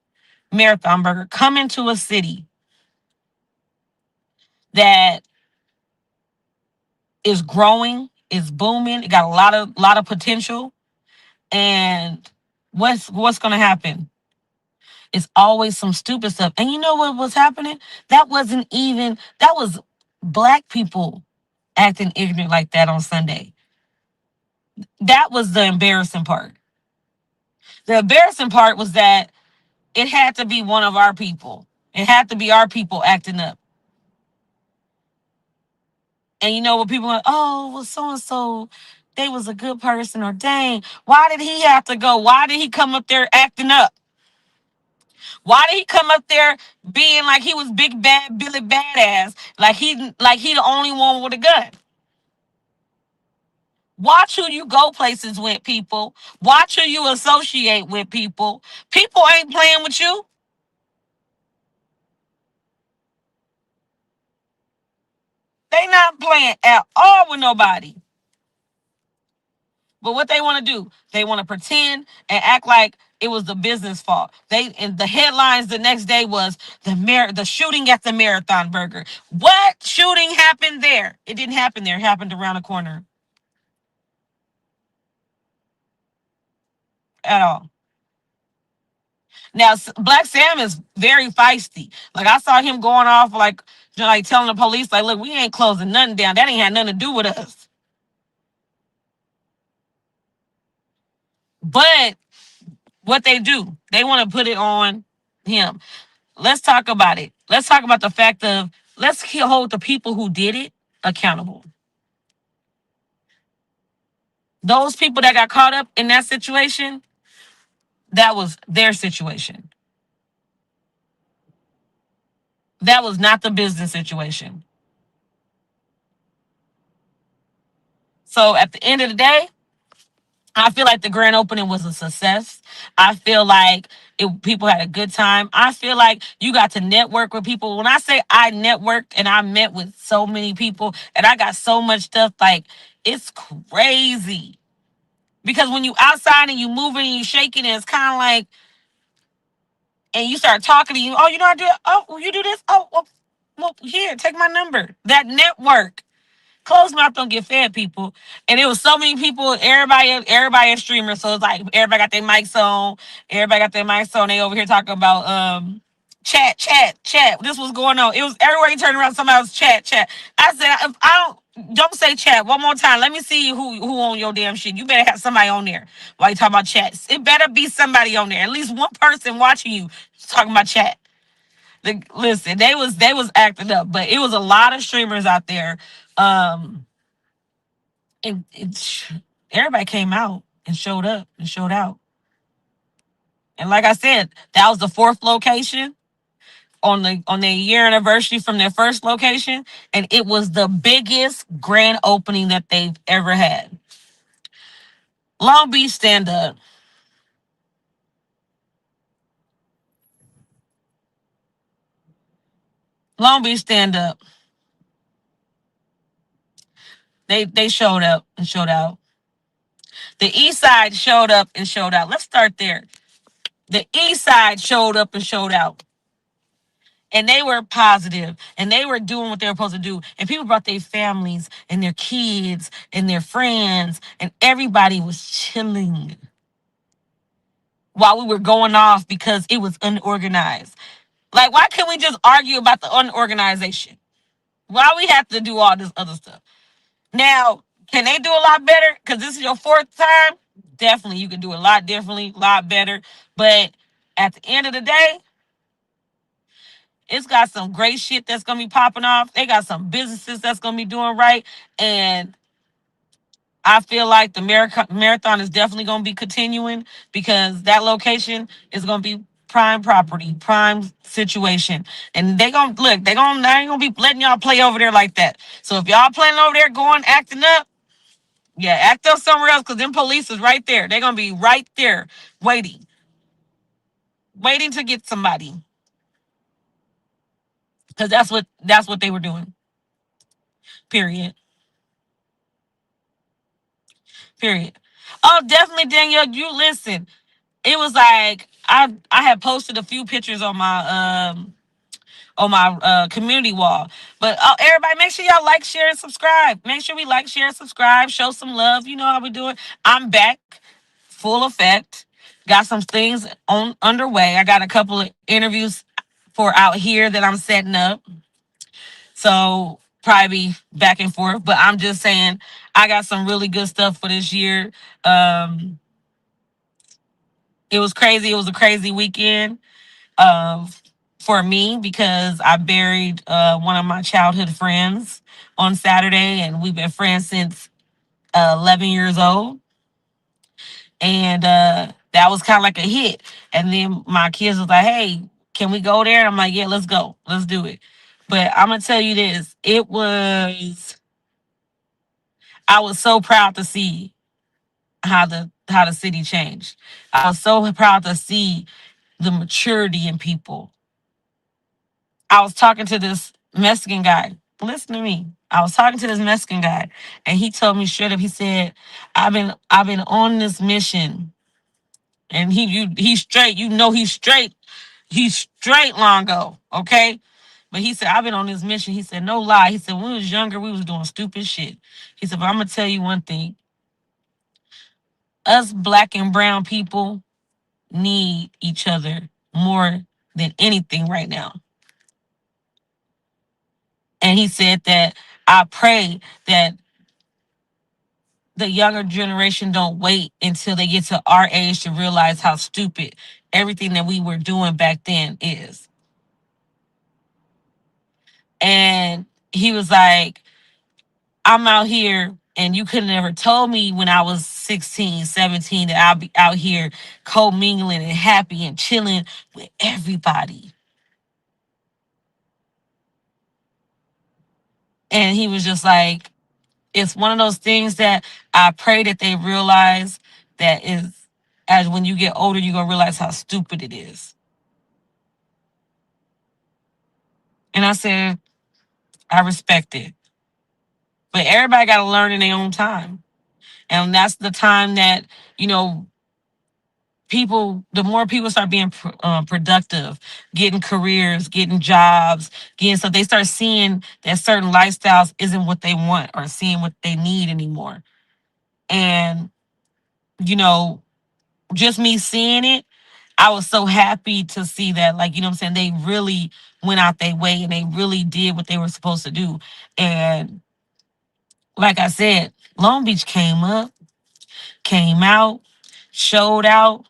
Marathon Burger, come into a city that is growing, is booming, it got a lot of potential. And what's gonna happen? It's always some stupid stuff. And you know what was happening? That was black people acting ignorant like that on Sunday. That was the embarrassing part. The embarrassing part was that it had to be one of our people. It had to be our people acting up. And you know what people are, oh, well, so and so, they was a good person, or dang, why did he have to go? Why did he come up there acting up? Why did he come up there being like he was big bad Billy Badass? Like he the only one with a gun. Watch who you go places with, people. Watch who you associate with, people. People ain't playing with you. They not playing at all with nobody. But what they want to do, they want to pretend and act like it was the business fault. And the headlines the next day was the shooting at the Marathon Burger. What shooting happened there? It didn't happen there. It happened around the corner at all. Now, Black Sam is very feisty. Like, I saw him going off like, like telling the police, like, look, we ain't closing nothing down. That ain't had nothing to do with us. But what they do, they want to put it on him. Let's talk about it. Let's talk about the fact of, let's hold the people who did it accountable. Those people that got caught up in that situation, that was their situation. That was not the business situation. So at the end of the day, I feel like the grand opening was a success. I feel like people had a good time. I feel like you got to network with people. When I say I networked and I met with so many people and I got so much stuff, like it's crazy. Because when you outside and you moving and you shaking, and it's kind of like, and you start talking to you, oh, you know I do it. Oh, well, you do this. Oh, well, here, take my number. That network. Closed mouth don't get fed, people. And it was so many people, everybody a streamer. So it's like everybody got their mics on. Everybody got their mics on. They over here talking about chat. This was going on. It was everywhere you turn around, somebody was chat. I said, if I don't say chat one more time. Let me see who on your damn shit. You better have somebody on there while you talking about chats. It better be somebody on there. At least one person watching you talking about chat. Listen, they was acting up, but it was a lot of streamers out there. Um, everybody came out and showed up and showed out. And like I said, that was the fourth location on their year anniversary from their first location, and it was the biggest grand opening that they've ever had. Long Beach, stand up. Long Beach, stand up. They showed up and showed out. The East Side showed up and showed out. Let's start there. The East Side showed up and showed out. And they were positive and they were doing what they were supposed to do. And people brought their families and their kids and their friends, and everybody was chilling while we were going off because it was unorganized. Like, why can't we just argue about the unorganization? Why we have to do all this other stuff? Now, can they do a lot better? Because this is your fourth time? Definitely, you can do a lot differently, a lot better. But at the end of the day, it's got some great shit that's gonna be popping off. They got some businesses that's gonna be doing right, and I feel like the marathon is definitely gonna be continuing because that location is gonna be prime property, prime situation, and they gonna look. They ain't gonna be letting y'all play over there like that. So if y'all playing over there, going acting up, yeah, act up somewhere else because them police is right there. They're gonna be right there waiting to get somebody because that's what they were doing. Period. Period. Oh, definitely, Danielle. You listen. It was like I had posted a few pictures on my community wall. But everybody, make sure y'all like, share, and subscribe. Make sure we like, share, and subscribe. Show some love. You know how we do it. I'm back, full effect. Got some things on underway. I got a couple of interviews for out here that I'm setting up. So probably be back and forth. But I'm just saying I got some really good stuff for this year. Um, it was crazy. It was a crazy weekend for me because I buried one of my childhood friends on Saturday, and we've been friends since 11 years old. And that was kind of like a hit. And then my kids was like, "Hey, can we go there?" And I'm like, "Yeah, let's go. Let's do it." But I'm gonna tell you this: I was so proud to see how the city changed. I was so proud to see the maturity in people. I was talking to this Mexican guy. Listen to me. I was talking to this Mexican guy, and he told me straight up. He said, "I've been on this mission, and he's straight. You know he's straight. He's straight, Longo. Okay." But he said, "I've been on this mission." He said, "No lie." He said, "When we was younger, we was doing stupid shit." He said, "But I'm gonna tell you one thing. Us black and brown people need each other more than anything right now." And he said that I pray that the younger generation don't wait until they get to our age to realize how stupid everything that we were doing back then is. And he was like, "I'm out here and you could have never told me when I was 16, 17 that I'll be out here co-mingling and happy and chilling with everybody." And he was just like, It's one of those things that I pray that they realize that is, as when you get older, you're going to realize how stupid it is. And I said, I respect it. But everybody got to learn in their own time. And that's the time that, you know, people, the more people start being productive, getting careers, getting jobs, getting stuff, they start seeing that certain lifestyles isn't what they want or seeing what they need anymore. And, you know, just me seeing it, I was so happy to see that, like, you know what I'm saying? They really went out their way and they really did what they were supposed to do. And like I said, Long Beach came up, came out, showed out,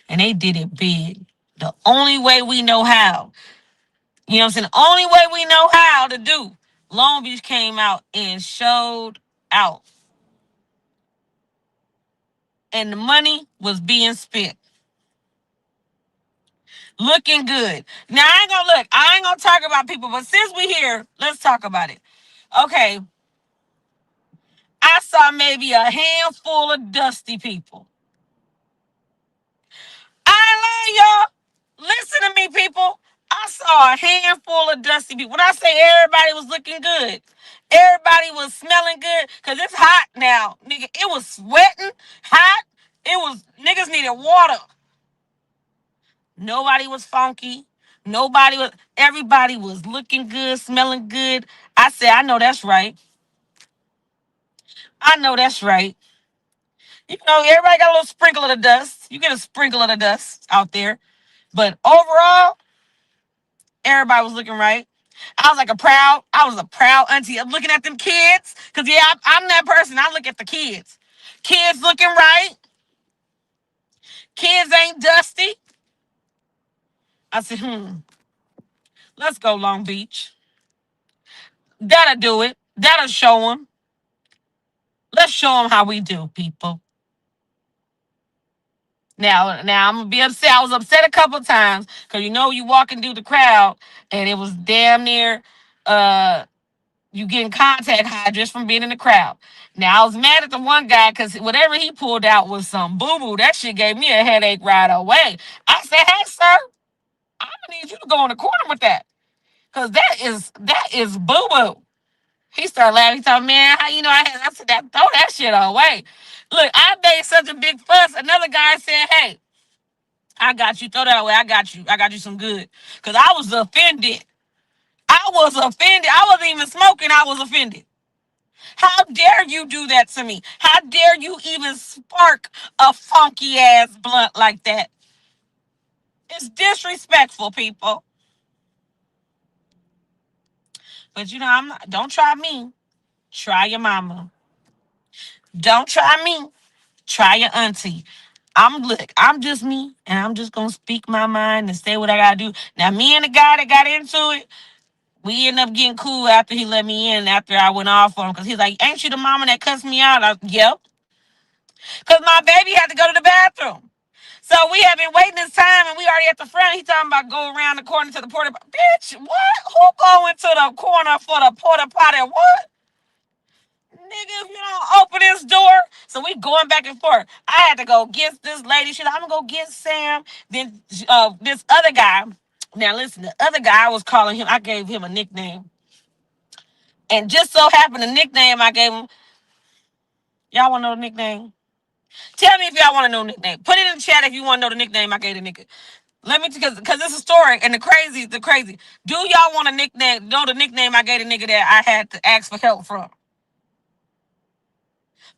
and they did it big. The only way we know how. You know what I'm saying? The only way we know how to do. Long Beach came out and showed out. And the money was being spent. Looking good. Now I ain't gonna talk about people, but since we here, let's talk about it. Okay. I saw maybe a handful of dusty people. I ain't lying, y'all. Listen to me, people. I saw a handful of dusty people. When I say everybody was looking good, everybody was smelling good, because it's hot now, nigga. It was sweating, hot. It was, niggas needed water. Nobody was funky. Everybody was looking good, smelling good. I said, I know that's right. I know that's right. You know, everybody got a little sprinkle of the dust. You get a sprinkle of the dust out there. But overall, everybody was looking right. I was a proud auntie. I'm looking at them kids. Because, yeah, I'm that person. I look at the kids. Kids looking right. Kids ain't dusty. I said, let's go Long Beach. That'll do it. That'll show them. Let's show them how we do, people. Now I'm gonna be upset. I was upset a couple of times because you know you walking through the crowd and it was damn near you getting contact high just from being in the crowd. Now I was mad at the one guy because whatever he pulled out was some boo boo. That shit gave me a headache right away. I said, "Hey sir, I'm gonna need you to go in the corner with that because that is boo boo." He started laughing. He told, "Man, how you know I said that? Throw that shit away." Look, I made such a big fuss. Another guy said, "Hey, I got you. Throw that away. I got you. I got you some good." Because I was offended. I was offended. I wasn't even smoking. I was offended. How dare you do that to me? How dare you even spark a funky ass blunt like that? It's disrespectful, people. But you know, don't try me. Try your mama. Don't try me. Try your auntie. I'm just me, and I'm just gonna speak my mind and say what I gotta do. Now, me and the guy that got into it, we ended up getting cool after he let me in. After I went off on him, because he's like, "Ain't you the mama that cussed me out?" Yep. Because my baby had to go to the bathroom. So we have been waiting this time, and we already at the front. He talking about go around the corner to the porta. Bitch, what? Who going to the corner for the porta potty? What? Nigga, if you don't open this door. So we going back and forth. I had to go get this lady. She's like, "I'm going to go get Sam." Then this other guy. Now listen, the other guy, I was calling him. I gave him a nickname. And just so happened the nickname I gave him. Y'all want to know the nickname? Tell me if y'all want to know the nickname. Put it in the chat if you want to know the nickname I gave the nigga. Let me, because it's a story, and the crazy. Do y'all want to know the nickname I gave the nigga that I had to ask for help from?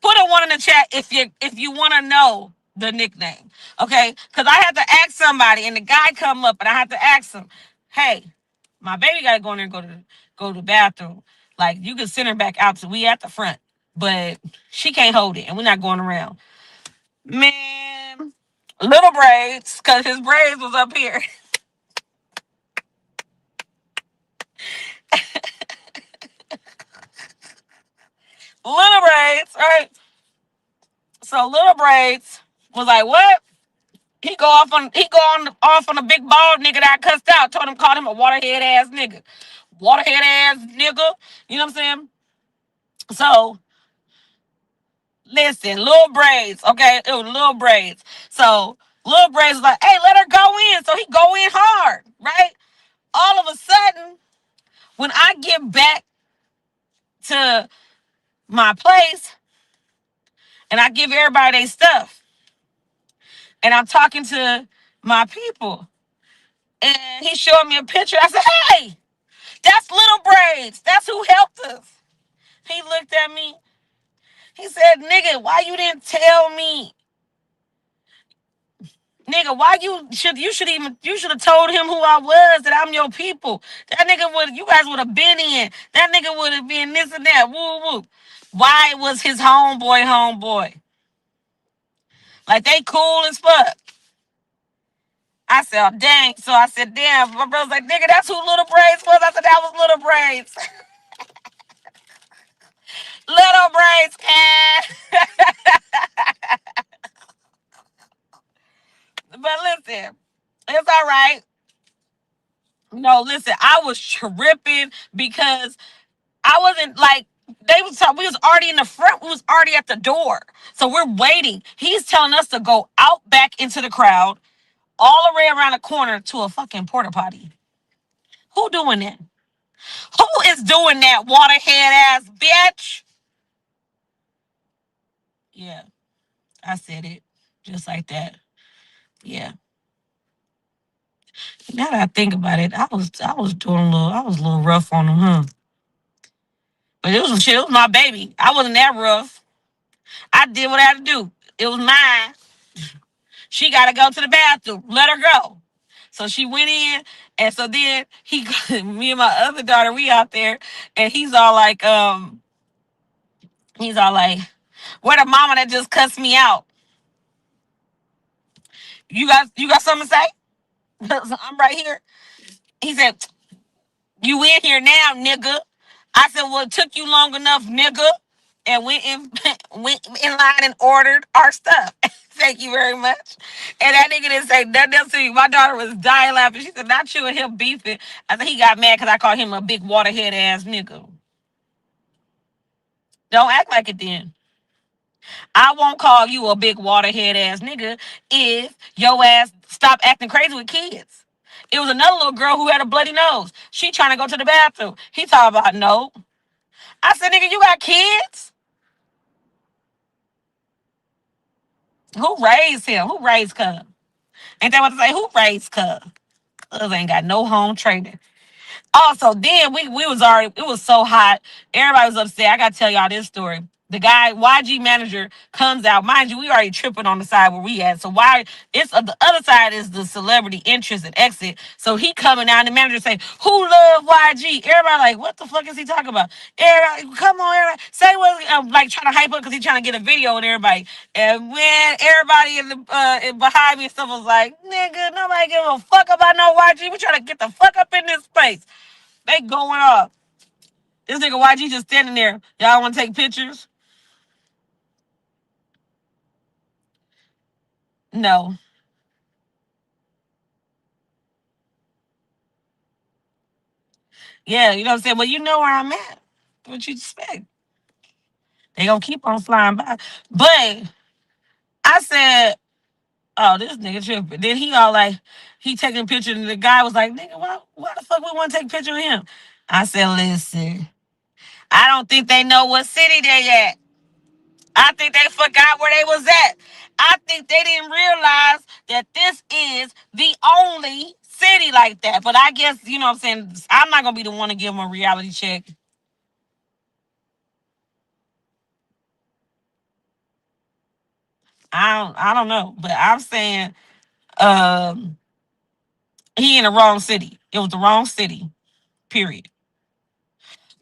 Put a one in the chat if you want to know the nickname, okay? Because I had to ask somebody, and the guy come up, and I had to ask him, "Hey, my baby got to go in there and go to the bathroom. Like, you can send her back out to we at the front, but she can't hold it, and we're not going around." Man, little braids, because his braids was up here. Little braids, right? So little braids was like, "What?" He go off on a big bald nigga that I cussed out. Called him a waterhead ass nigga. Waterhead ass nigga. You know what I'm saying? So Listen, little braids, okay? It was little braids. So little braids was like, hey, let her go in. So he go in hard, right? All of a sudden, when I get back to my place and I give everybody their stuff and I'm talking to my people and he showed me a picture. I said, hey, that's little braids. That's who helped us. He looked at me. He said, nigga, why you didn't tell me? Nigga, why you should have told him who I was, that I'm your people. That nigga you guys would have been in. That nigga would have been this and that. Woo woo. Why was his homeboy? Like they cool as fuck. I said, oh, dang. So I said, damn. My brother's like, nigga, that's who Little Braids was. I said, that was Little Braids. Little Braids. But listen, it's all right. No, listen, I was tripping because I wasn't like they was talking. We was already in the front. We was already at the door. So we're waiting. He's telling us to go out back into the crowd, all the way around the corner to a fucking porta potty. Who doing that? Who is doing that, waterhead ass bitch? Yeah, I said it just like that. Yeah. Now that I think about it, I was a little rough on him, huh? But it was shit. It was my baby. I wasn't that rough. I did what I had to do. It was mine. She got to go to the bathroom. Let her go. So she went in, and so then me and my other daughter, we out there, and he's all like, "Where the mama that just cussed me out? You got something to say?" I'm right here. He said, "You in here now, nigga?" I said, "Well, it took you long enough, nigga," and went in line and ordered our stuff. Thank you very much. And that nigga didn't say nothing else to me. My daughter was dying laughing. She said, "Not you and him beefing." I said, "He got mad because I called him a big waterhead ass nigga." Don't act like it then. I won't call you a big waterhead ass nigga if your ass stop acting crazy with kids. It was another little girl who had a bloody nose. She trying to go to the bathroom. He talking about no. I said, nigga, you got kids? Who raised him? Who raised Cub? Ain't that what to say? Who raised Cub? Cuz ain't got no home training. Also, then we was already, it was so hot. Everybody was upset. I gotta tell y'all this story. The guy, YG manager, comes out. Mind you, we already tripping on the side where we at. So why it's the other side is the celebrity entrance and exit. So he coming out and the manager say, "Who love YG?" Everybody like, what the fuck is he talking about? Everybody, come on, everybody. Say what like trying to hype up because he trying to get a video with everybody. And when everybody in the behind me and stuff was like, nigga, nobody give a fuck about no YG. We trying to get the fuck up in this space. They going up. This nigga YG just standing there. Y'all want to take pictures? No. Yeah, you know what I'm saying? Well, you know where I'm at. What you expect? They gonna keep on flying by. But I said, oh, this nigga tripping. Then he all like, he taking a picture, and the guy was like, nigga, why the fuck we want to take a picture of him? I said, listen, I don't think they know what city they at. I think they forgot where they was at. I think they didn't realize that this is the only city like that. But I guess, you know what I'm saying, I'm not going to be the one to give them a reality check. I don't know. But I'm saying um, he in the wrong city. It was the wrong city, period.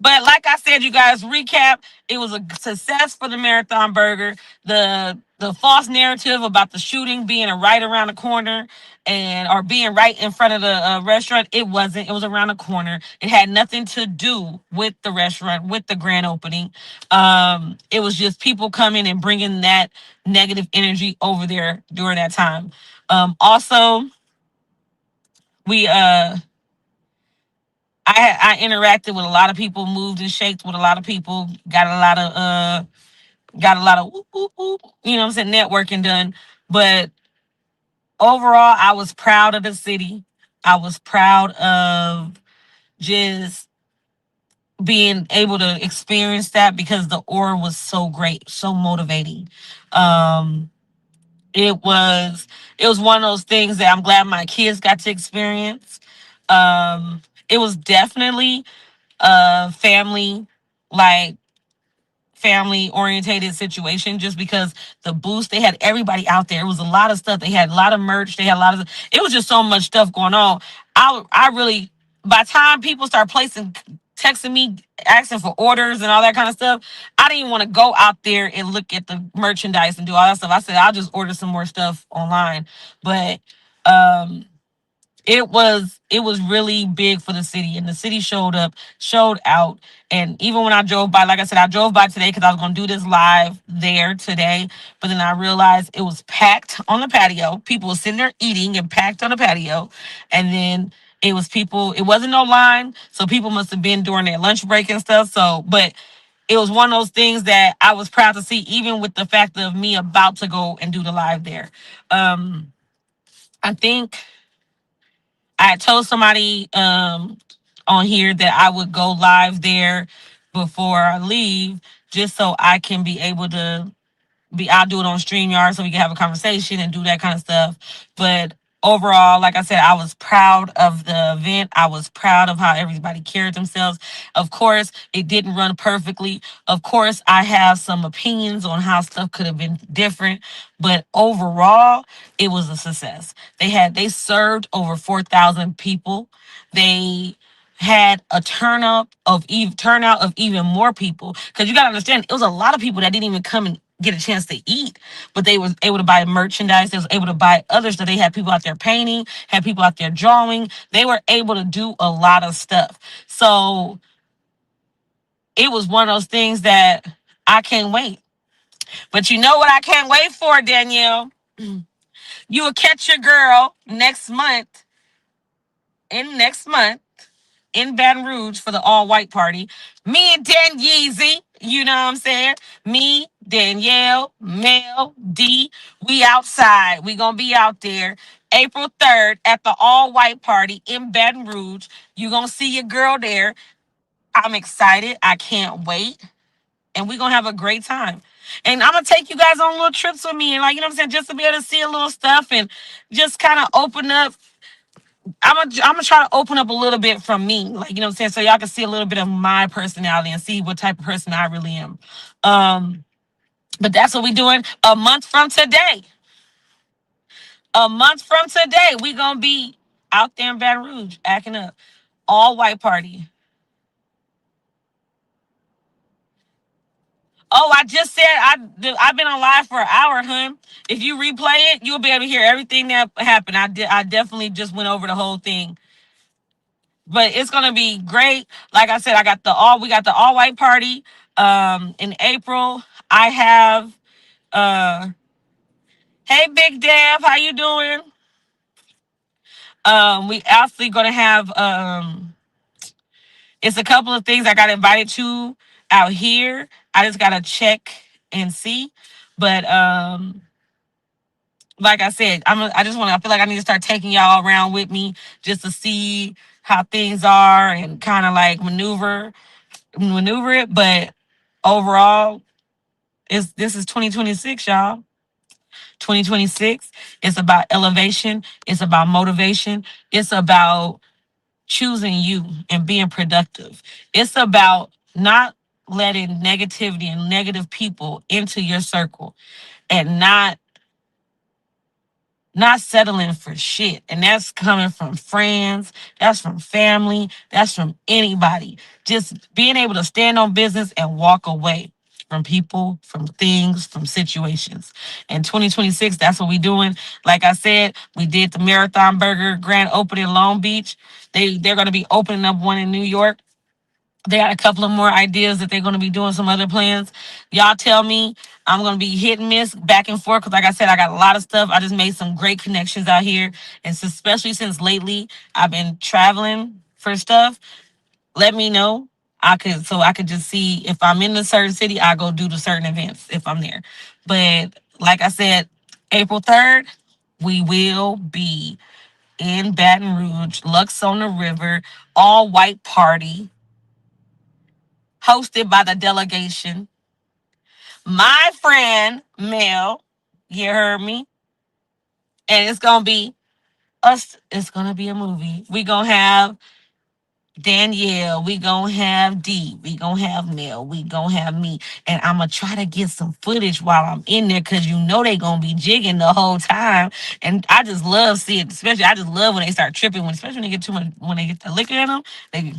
But like I said, you guys, recap, it was a success for the Marathon Burger. The false narrative about the shooting being right around the corner and or being right in front of the restaurant, it wasn't. It was around the corner. It had nothing to do with the restaurant, with the grand opening. It was just people coming and bringing that negative energy over there during that time. Also, we I interacted with a lot of people, moved and shaked with a lot of people, got a lot of Got a lot of whoop, whoop, whoop, you know what I'm saying, networking done. But overall, I was proud of the city. I was proud of just being able to experience that because the aura was so great, so motivating. Um, it was it was one of those things that I'm glad my kids got to experience. It was definitely family, like family orientated situation, just because the booth, they had everybody out there. It was a lot of stuff. They had a lot of merch. They had a lot of, it was just so much stuff going on. I really, by the time people start placing, texting me, asking for orders and all that kind of stuff, I didn't even want to go out there and look at the merchandise and do all that stuff. I said, I'll just order some more stuff online. But um it was really big for the city, and the city showed up, showed out. And even when I drove by, like I said, I drove by today because I was going to do this live there today, but then I realized it was packed on the patio. People were sitting there eating and packed on the patio. And then it was people, it wasn't no line, so people must have been during their lunch break and stuff. So but it was one of those things that I was proud to see, even with the fact of me about to go and do the live there. I think I had told somebody on here that I would go live there before I leave, just so I can be able to I'll do it on StreamYard so we can have a conversation and do that kind of stuff. But overall, like I said, I was proud of the event. I was proud of how everybody carried themselves. Of course, it didn't run perfectly. Of course, I have some opinions on how stuff could have been different, but overall, it was a success. They served over 4,000 people. They had a turnout of even more people, because you got to understand, it was a lot of people that didn't even come and get a chance to eat, but they was able to buy merchandise. They was able to buy others, that they had people out there painting, had people out there drawing. They were able to do a lot of stuff. So it was one of those things that I can't wait. But you know what I can't wait for, Danielle? You will catch your girl next month in Baton Rouge for the all white party. Me and Dan Yeezy, you know what I'm saying? Me, Danielle, Mel, D, we outside. We gonna be out there April 3rd at the all white party in Baton Rouge. You gonna see your girl there. I'm excited. I can't wait. And we gonna have a great time. And I'm gonna take you guys on little trips with me, and, like, you know what I'm saying, just to be able to see a little stuff and just kind of open up. I'm gonna try to open up a little bit from me, like, you know what I'm saying, so y'all can see a little bit of my personality and see what type of person I really am. Um, but that's what we're doing. A month from today, we gonna be out there in Baton Rouge acting up, all white party. Oh, I just said I've been on live for an hour, hun. If you replay it, you'll be able to hear everything that happened. I definitely just went over the whole thing. But it's gonna be great. Like I said, we got the all white party in April. I have uh hey Big Dev, how you doing? We actually gonna have it's a couple of things I got invited to out here. I just gotta check and see. But like I said, I feel like I need to start taking y'all around with me, just to see how things are and kind of like maneuver it. But overall, this is 2026, y'all. 2026. It's about elevation. It's about motivation. It's about choosing you and being productive. It's about not letting negativity and negative people into your circle, and not settling for shit. And that's coming from friends, that's from family, that's from anybody. Just being able to stand on business and walk away from people, from things, from situations. And 2026, that's what we're doing. Like I said, we did the Marathon Burger grand opening in Long Beach. They're going to be opening up one in New York. They got a couple of more ideas that they're going to be doing some other plans. Y'all tell me. I'm going to be hit and miss, back and forth, because, like I said, I got a lot of stuff. I just made some great connections out here. And especially since lately I've been traveling for stuff, let me know. I could just see if I'm in a certain city, I go do the certain events if I'm there. But like I said, April 3rd, we will be in Baton Rouge, Lux on the River, all white party, hosted by the delegation. My friend Mel, you heard me, and it's gonna be us. It's gonna be a movie. We gonna have Danielle, we gonna have D, we gonna have Mel, we gonna have me, and I'm gonna try to get some footage while I'm in there because you know they gonna be jigging the whole time, and I just love seeing, especially I just love when they start tripping, especially when they get too much, when they get the liquor in them. They,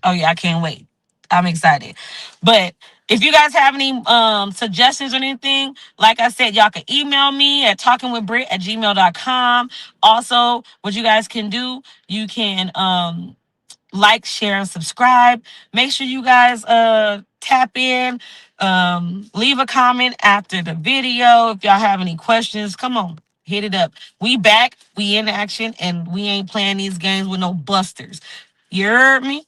oh yeah, I can't wait. I'm excited, but if you guys have any suggestions or anything, like I said, y'all can email me at talkinwithbritt@gmail.com. Also, what you guys can do, you can like, share, and subscribe. Make sure you guys tap in. Leave a comment after the video. If y'all have any questions, come on, hit it up. We back, we in action, and we ain't playing these games with no busters. You heard me?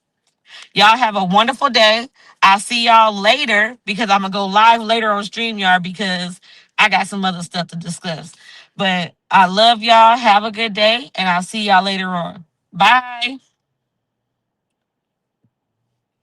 Y'all have a wonderful day. I'll see y'all later because I'm gonna go live later on StreamYard because I got some other stuff to discuss. But I love y'all. Have a good day, and I'll see y'all later on. Bye.